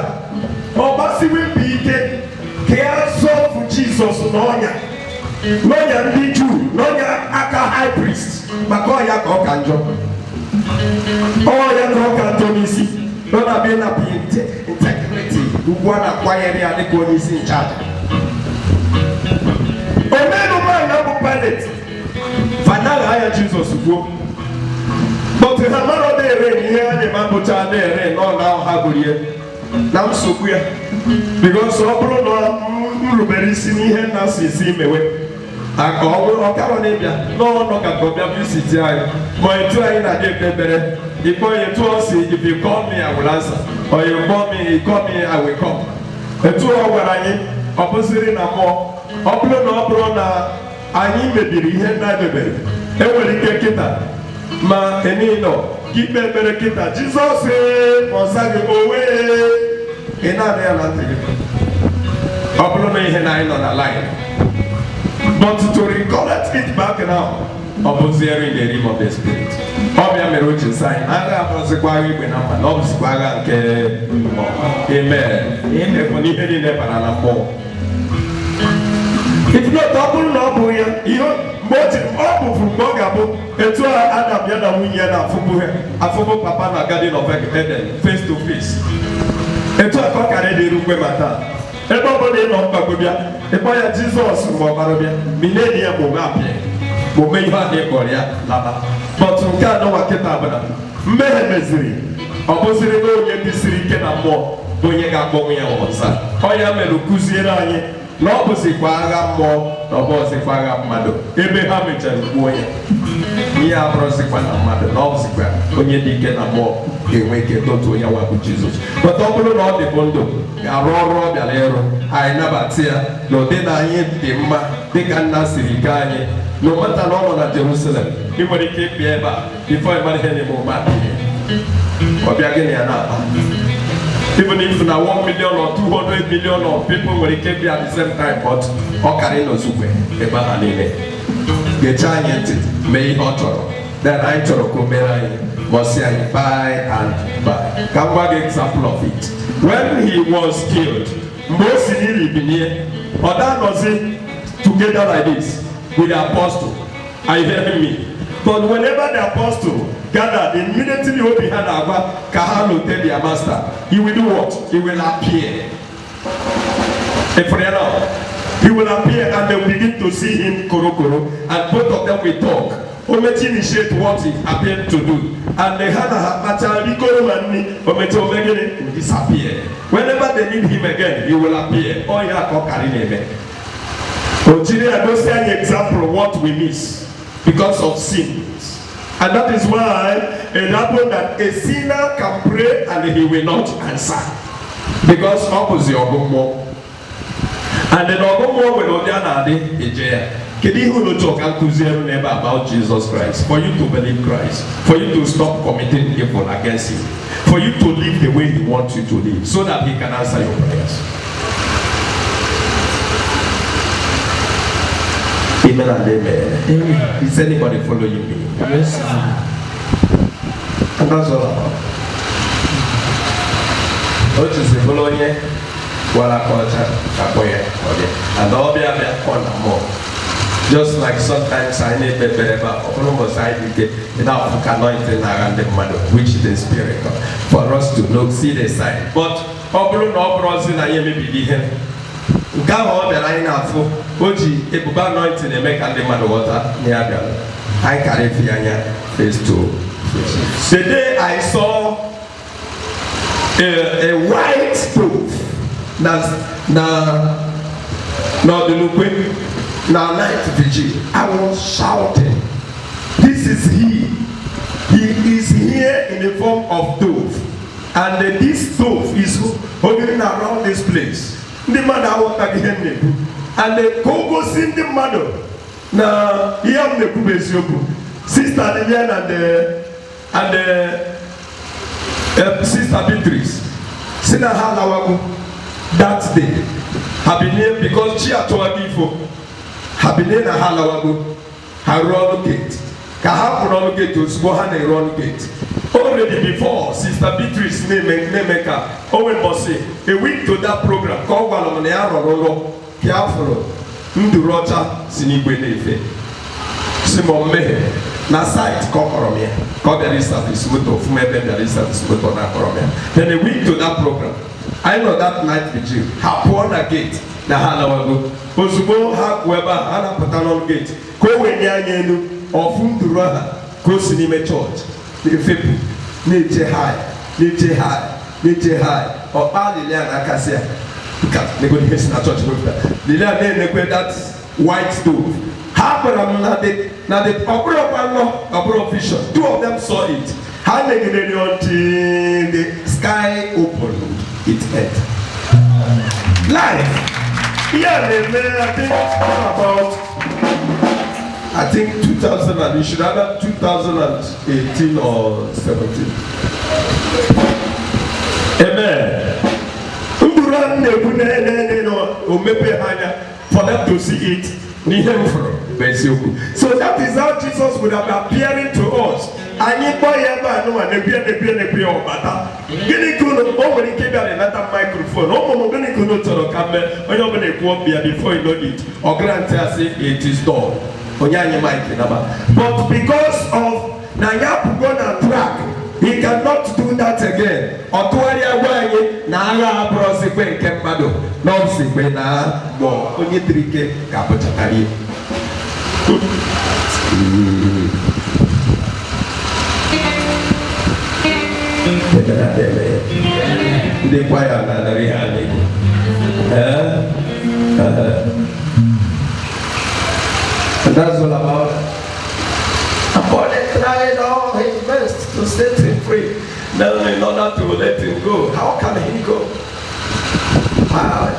But see, we beat it. Care for Jesus, Nonya. Nonya the Jew, Nonya aka high priest. Makoya Kokanjo. Oh, ya Kokanjo. Don't have been up in integrity. Who want to acquire the police in charge. Oh, man, no man, no Pilate. Finally, I Jesus go. But the Hamaro de Rain here, the Mambucha de Rain, all now have here. Now, so queer. Because Obro no Ruberisini and Nancy me away. I call Caronabia. No, no, can go back to city. My trying a day better. If you call me, I will answer. Or you call me, I will come. The 2 hours opposite in a more. Obro na anyị mebiri ihe nna debere enwere ike kịta ma enino gị mebere kịta Jizọs ọzaghị owe ị na-adị ya na ntị gị ọ bụrụ na ihe na anyị nọ na line but to recollect it back now ọ bụziere in the realm of the spirit ọ bịa mere oche sign agha abụrụzikwa agha igwe na mma na ọ bụzikwa agha nke amen ịnekwu n'ihe niile bara na mmụọ. If not, double no boy, you but all from Bogabo, and to Adam Yana Winyana Fubu, a Fubu Papa na Garden of Eden, face to face. And to a cockade de Ruquemata. Everybody not Babia, the boy Jesus from Barabia, Millennia Bogapi, Bomeha de Korea, Lava. But from Kano Ketabana, Mehemezri, opposite no Yetisri Kenamo, Boyega Bomia Osa, Oyame Lucuzira. na ọ bụzikwa agha mmụọ na ọ bụzikwa agha mmadụ ebe ha mechara gbuo ya ihe abụrụzikwa na mmadụ na ọ bụzikwa onye dị ike na mmụọ ga-enwe ike n'otu onye nwa bụ Jizọs pụta ọ bụrụ na ọ dị bụ ndụ ga-arụ ọrụ ọ bịara ịrụ anyị nabata ya na ụdị na anyị dị mma dịka nna siri ike anyị na ụmata na ọ nọ na Jerusalem ị nwere ike ịbịa ebe a bifo ịmara ihe na-eme ụma ọ bịa gịnị ya na-akpa even if na 1 million or 200 million of people nwere ike bịa at the same time but ọ karị n'ozugbo ebe ha niile ga-eche anyị ntị mee ihe ọ chọrọ then anyị chọrọ ka o mere anyị mọsi anyị by and by ka m gwa gị example of it when he was killed mgbe o si n'ili binie ọ da-anọzi together like this with the apostle. Are you hearing me? But whenever the apostle gathered, immediately obi ha na-agwa ka ha lote their master, he will do what? He will appear. He will appear and they will begin to see him korokoro and both of them will talk. Omechi initiate what he appeared to do. And the Hana Omechi will disappear. Whenever they need him again, he will appear. Oh yeah, Continue, I don't see any example of what we miss because of sins. And that is why it happened that a sinner can pray and he will not answer. Because opposite Ogomo. And then Ogomo will not be a can you talk about Jesus Christ? For you to believe Christ, for you to stop committing evil against him, for you to live the way he wants you to live, so that he can answer your prayers. Amen and amen. Amen. Is anybody following me? Yes, sir. And that's all about. What is the following? Wala culture, kapoye, and all be on more. Just like sometimes I need the bereba, almost I get enough anointing around the mother, which is the spirit, for us to know, see the sign. But Obro no bros in a yemi be him. Gamo the line of Oji, Ebuba anointing and make the mother water near them. I carry Fianya face to face. The day I saw a white stove, now the look. Now night vigil, I was shouting, this is he. He is here in the form of dove. And this dove is hovering around this place. The mother was at the end. And the Congo seen the mother. Now, here am the Kubesyoku. Sister Lilian and Sister Beatrice. Sina Halawaku that day. Have been named because she had to a Habinena Halawago, Haron gate. Kahapuron gate to Spohan Ron gate. Already before, Sister Beatrice Nemeka, Owen Bossy, a week to that program, called Walonearo Rolo, Piafro, Ndurocha, Sinigwe, Simon Mehe, Nasite, Kokoromia, Koderisa, Smuto, Fumebe, Derisa, Smuto, Nakoromia. Then a week to that program. I know that night vigil, Hapona gate. Na Halawago, Ozubo ha weba Hana Patanon gate, go when Yanu, or Fundura, go Sinime church, the Fipu, Nature high, or Alian Acacia, because they go to Hesna church with that. The land that white stove. Happen now the opera official, two of them saw it. How they get it until the sky opened, it ate. Life. Yeah, I think 2000 and you should have 2018 or 17. Amen. For them to see it, so that is how Jesus would have appearing to us. And boy ever know and the or bata. Gini kuno over the cable another microphone. Oh, gini kuno to the camera when you're going to walk before you know it. Or grant us it is done. Onyanya mic number. But because of Naya gonna track, he cannot do that again. Otuaria waye na ala prosekwe kempado. No sikwe na bo onye trike kapochakari. The choir na the reality. And that's all about it. But he tried all his best to set him free. Then in order to let him go, how can he go?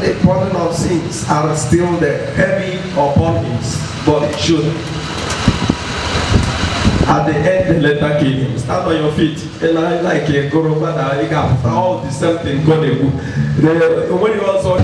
The burden of sins are still there, heavy upon his body, shoulder. At the end, the letter kill him. Stand on your feet. And I like a Goroba, I got all the same thing. When you also,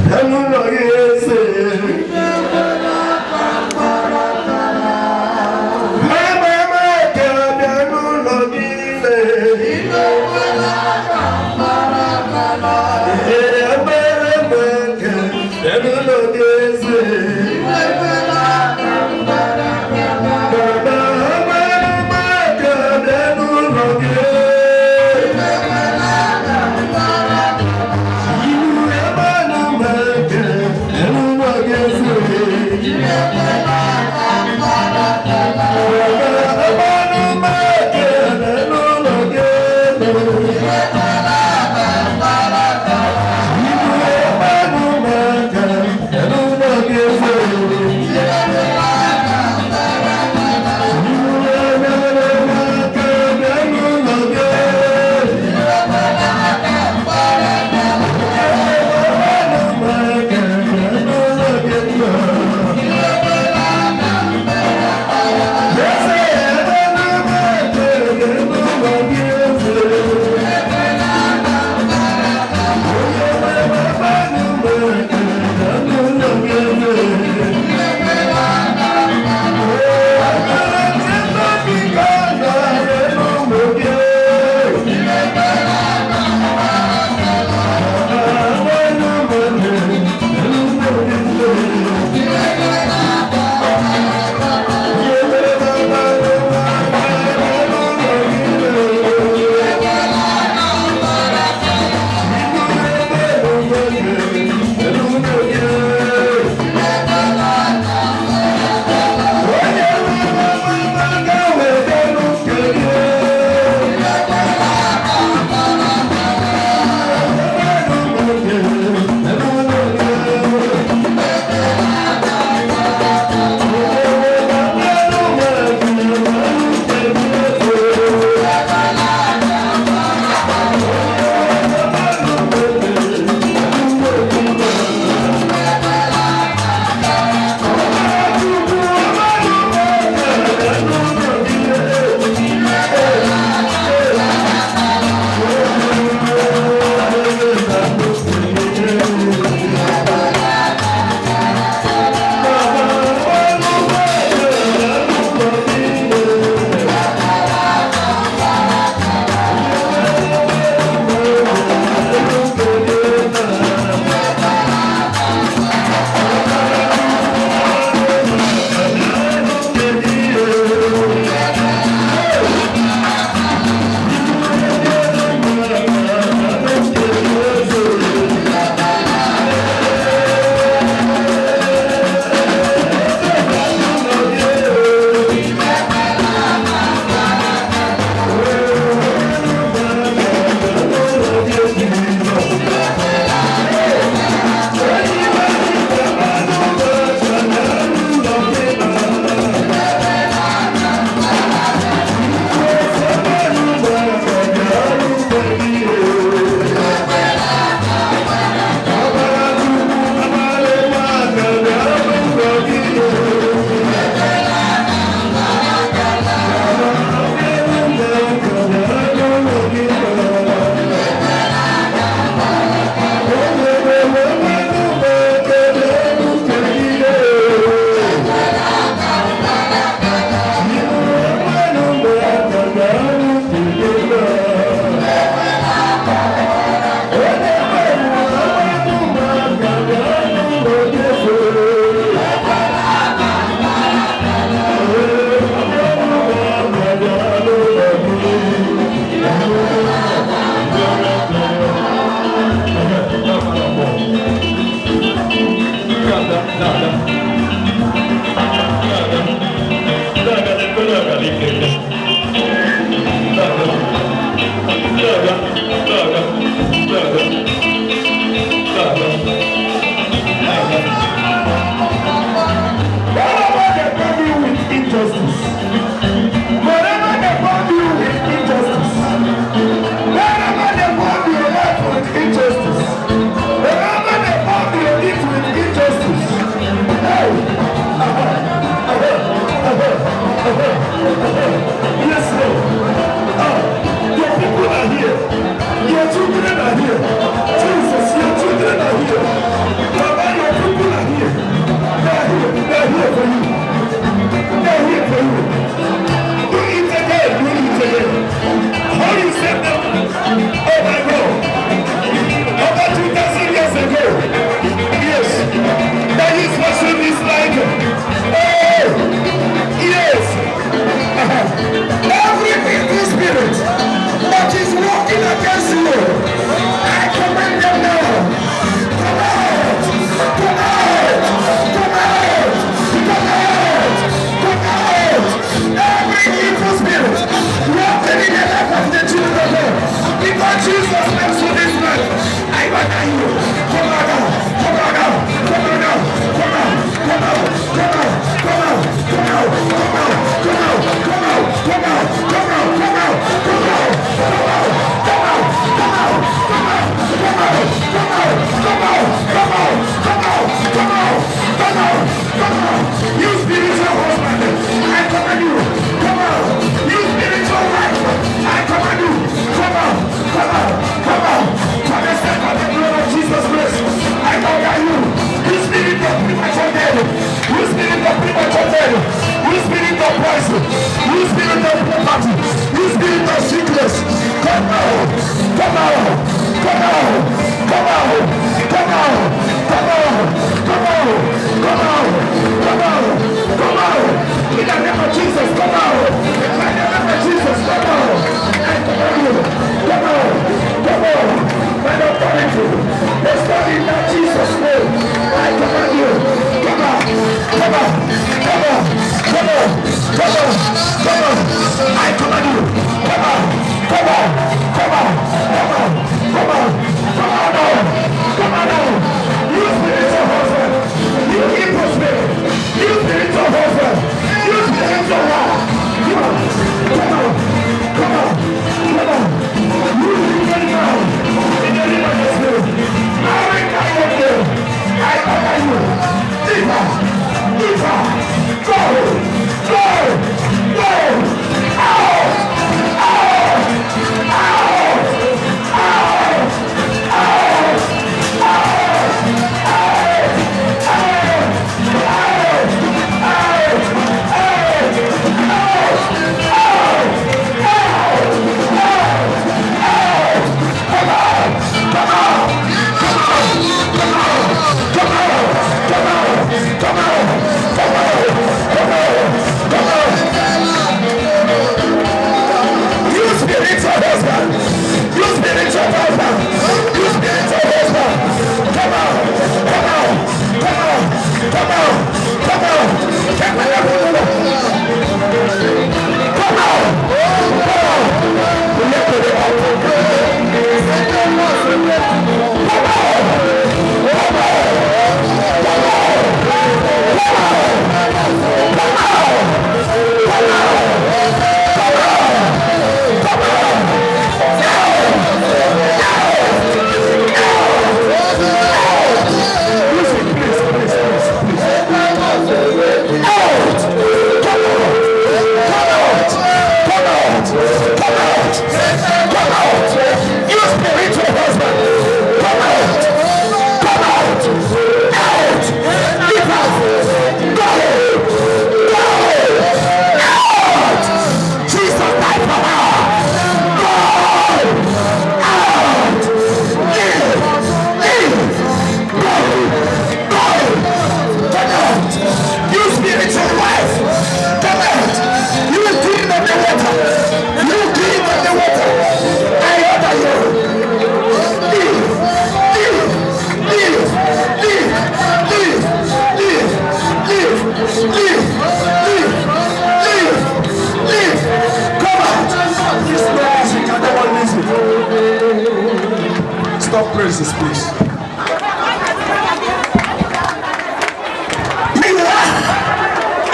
Stop praises, please.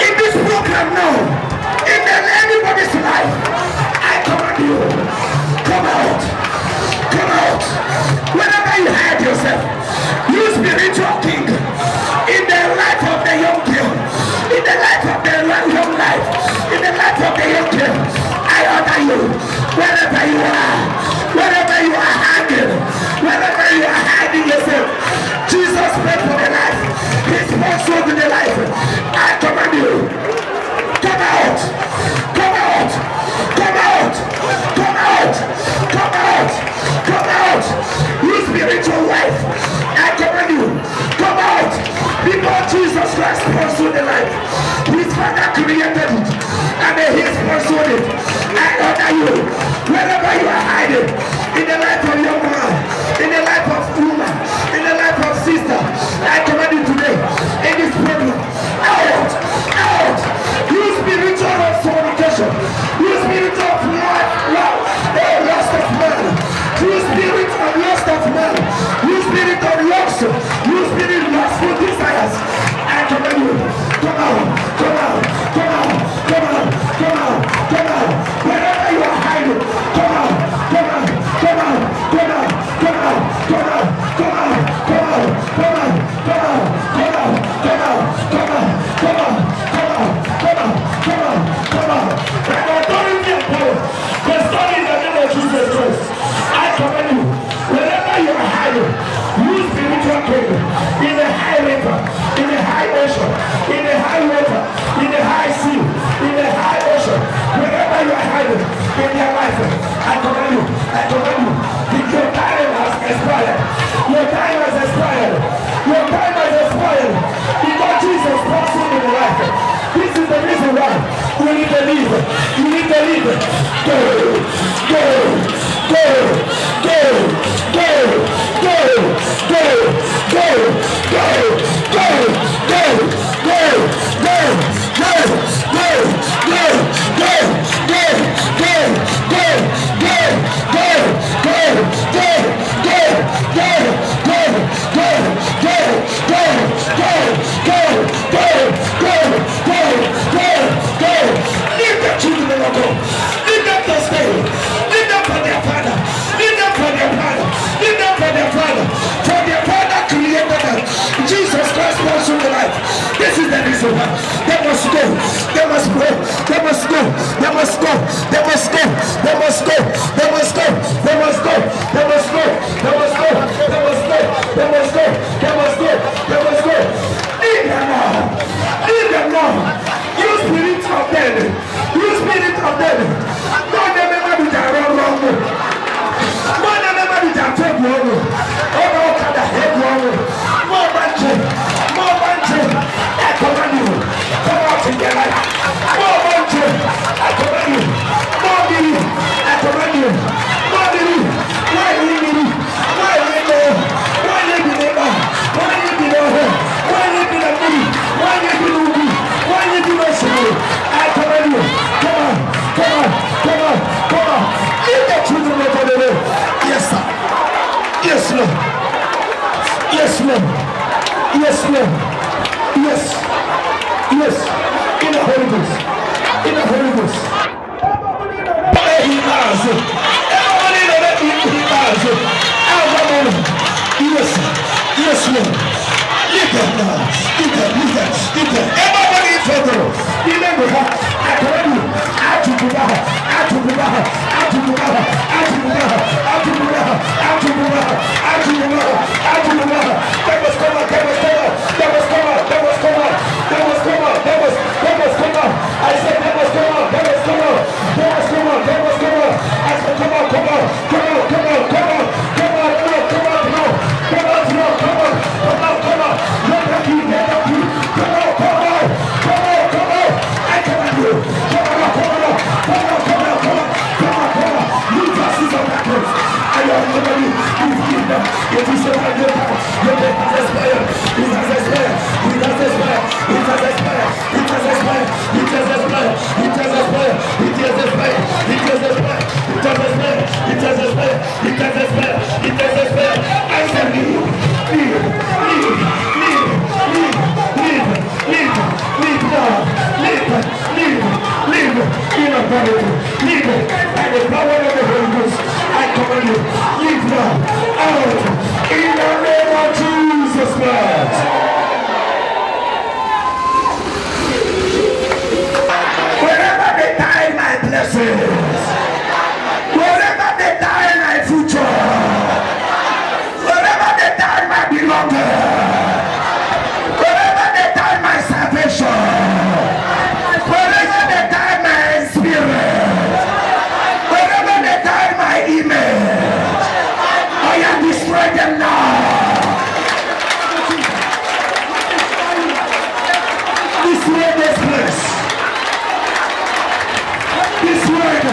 In this program now, in anybody's life, I command you, come out, come out. Whenever you hide yourself, you spiritual king, in the life of the young girl, in the life of the young life, in the life of the young girl, I order you, wherever you are hiding, wherever you are hiding yourself, Jesus paid for the life, His blood sold in the life. I command you, come out, come out, come out, come out, come out, come out, you spiritual wife, I command you, come out, because Jesus Christ pursued the life, His Father created it, and His pursued it. I order you, wherever you are hiding, in the life of your man, in the life of woman, in the life of sister, I command you today, in this program, out, out, you spiritual of fornication, you spiritual of lust of man, you spirit of lust of man, you Jesus Christ wants you alive. This is the reason why they must go. They must go. They must go. They must go. They must go. They must go. They must go. They must go. They must go. They must go. They must go. They must go. They must go. They must go. Leave them now. Leave them now. You spirit of death. You spirit of death. Don't remember the wrong. Don't remember the wrong. Oh no, can I help you? More bunches. I command you. Come out together. More bunches. I command you. More beauty. I command you. More beauty. Why you need it? Why you need it? Why you need it? Why you need it? Why you need it? Why you need it? Why you need it? I command you. Come on. Come on. Come on. Come on. Leave the children of the Lord. Yes, sir. Yes, Lord. Yes, Lord. Yes, Lord. Yes. Yes. In the Holy Ghost. In the Holy Ghost. He has. Everybody know that he has. Yes. Yes, Lord. Leave them now. Leave them. Leave them. Leave them. Everybody in trouble. Remember that. I told you. This word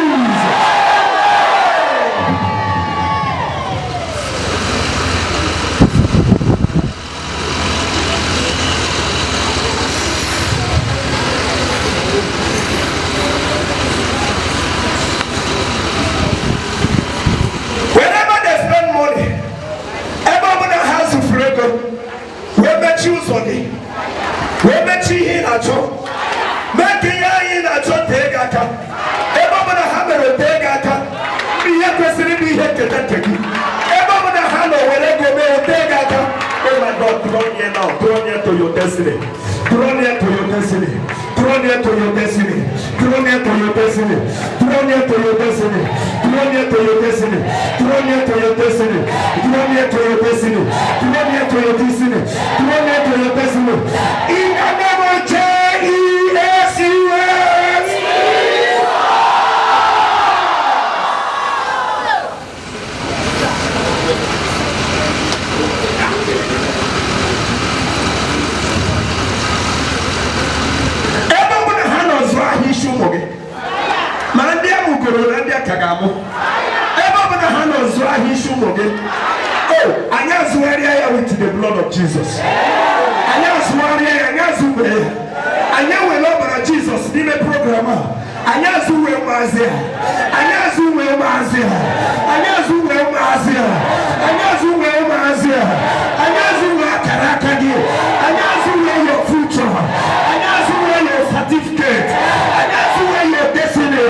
nsọ gị wee mechie ihe ị na-achọ mee ka ihe anyị na-achọ tee gị aka ebe ọ bụla ha mere tee gị aka ihe kwesịrị ịbụ ihe nketa nke gị ebe ọ bụla ha nọ were ego mee tee gị aka. Oh my God, draw near now, draw near to your destiny, draw near to your destiny, draw near to your destiny, draw near to your destiny, draw near to your destiny, draw near to your destiny, draw near to your destiny, draw near to your destiny, draw near to your destiny, draw near to your destiny. In the name of Jesus. Kagamu. Everybody hand on Zwahishu Moge. Oh, Anya's warrior with the blood of Jesus. Anya's warrior, Anya's way. Anya will over Jesus, be a programmer. Anya's way Mazia. Anya's way Mazia. Anya's way Mazia. Anya's way Mazia. Anya's way Karakagi. Anya's way your future. Anya's way your certificate. Anya's way your destiny.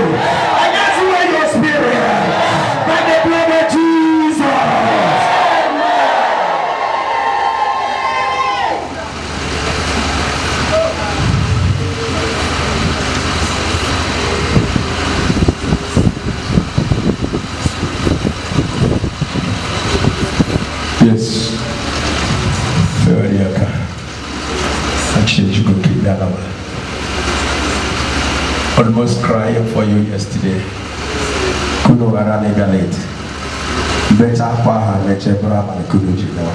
By the blood of Jesus. Yes. Feriaka. Actually, you could keep that number. Almost crying for you yesterday. Kuno arane galet. Beta paha meche brama kuno jina.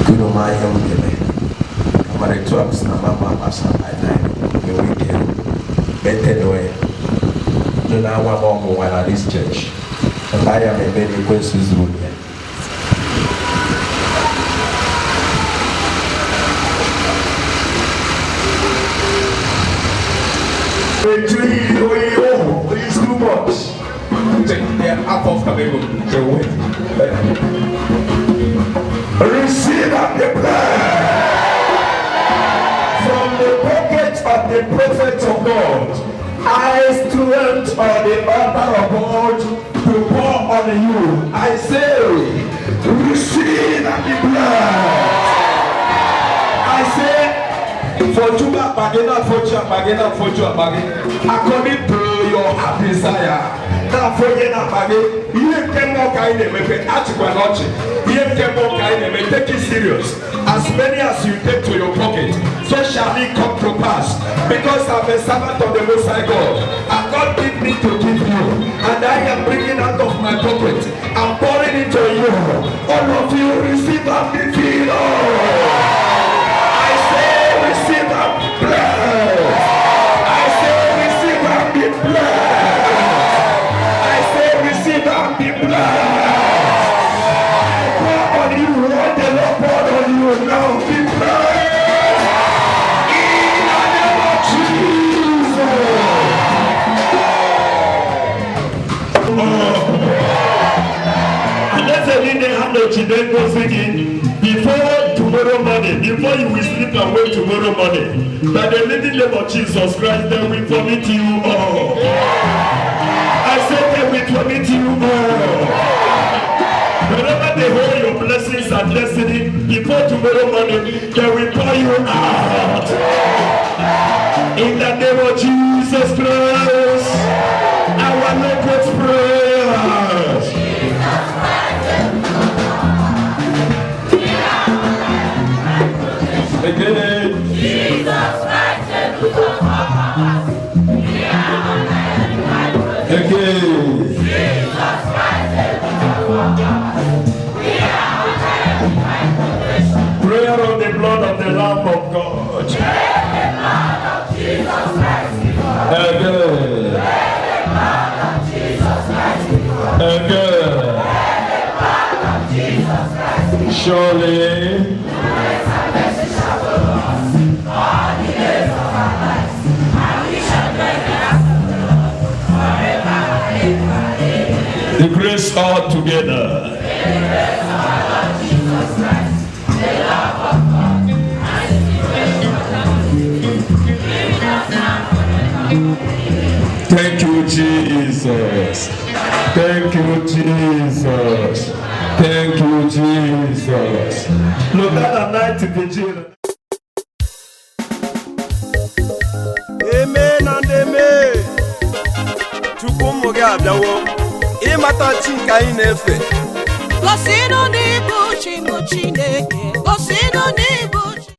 Kuno maya mgeme. Kamare tuaks na mama masa aidai. Gewike. Bete noe. Nuna wamongo wana this church. Mbaya mbeni kwensu zulia. It's too much. Take them out of Cameroon. Receive up the blood from the pocket of the prophet of God. I student of the altar of God to pour on you. I say, receive up the blood. I say, for Juba, Bagena, for Juba, Bagena, for Juba, Bagena, according to your desire. Now, for Yena Bagena, you can more kind of make Achikanochi. You can more kind of take it serious. As many as you take to your pocket, so shall it come to pass. Because I'm a servant of the Most High God, and God give me to give you, and I am bringing out of my pocket, I'm pouring into you. All of you receive and be filled. Receive up blood. I say receive up the blood. I say receive up the blood. I pour on you what the Lord poured on you now. The blood. In the name of Jesus. And that's a little hand of children goes again. Before tomorrow morning, before you will sleep away tomorrow morning, by the living name of Jesus Christ, they will vomit you all. I said they will vomit you all. Whenever they hold your blessings and destiny, before tomorrow morning, they will pour you out. In the name of Jesus Christ, our Lord's prayers. Again. Jesus Christ, prayer of the blood of the Lamb of God. Again. Surely. The grace all together. Jesus. Thank you, Jesus. Thank you, Jesus. Look at the night vigil. Amen and amen. Chukwu ụmụ gị abịawo ịmata chi nke anyị na-efe. Gosinụ n'ibu chi m Chineke, gosinụ n'ibu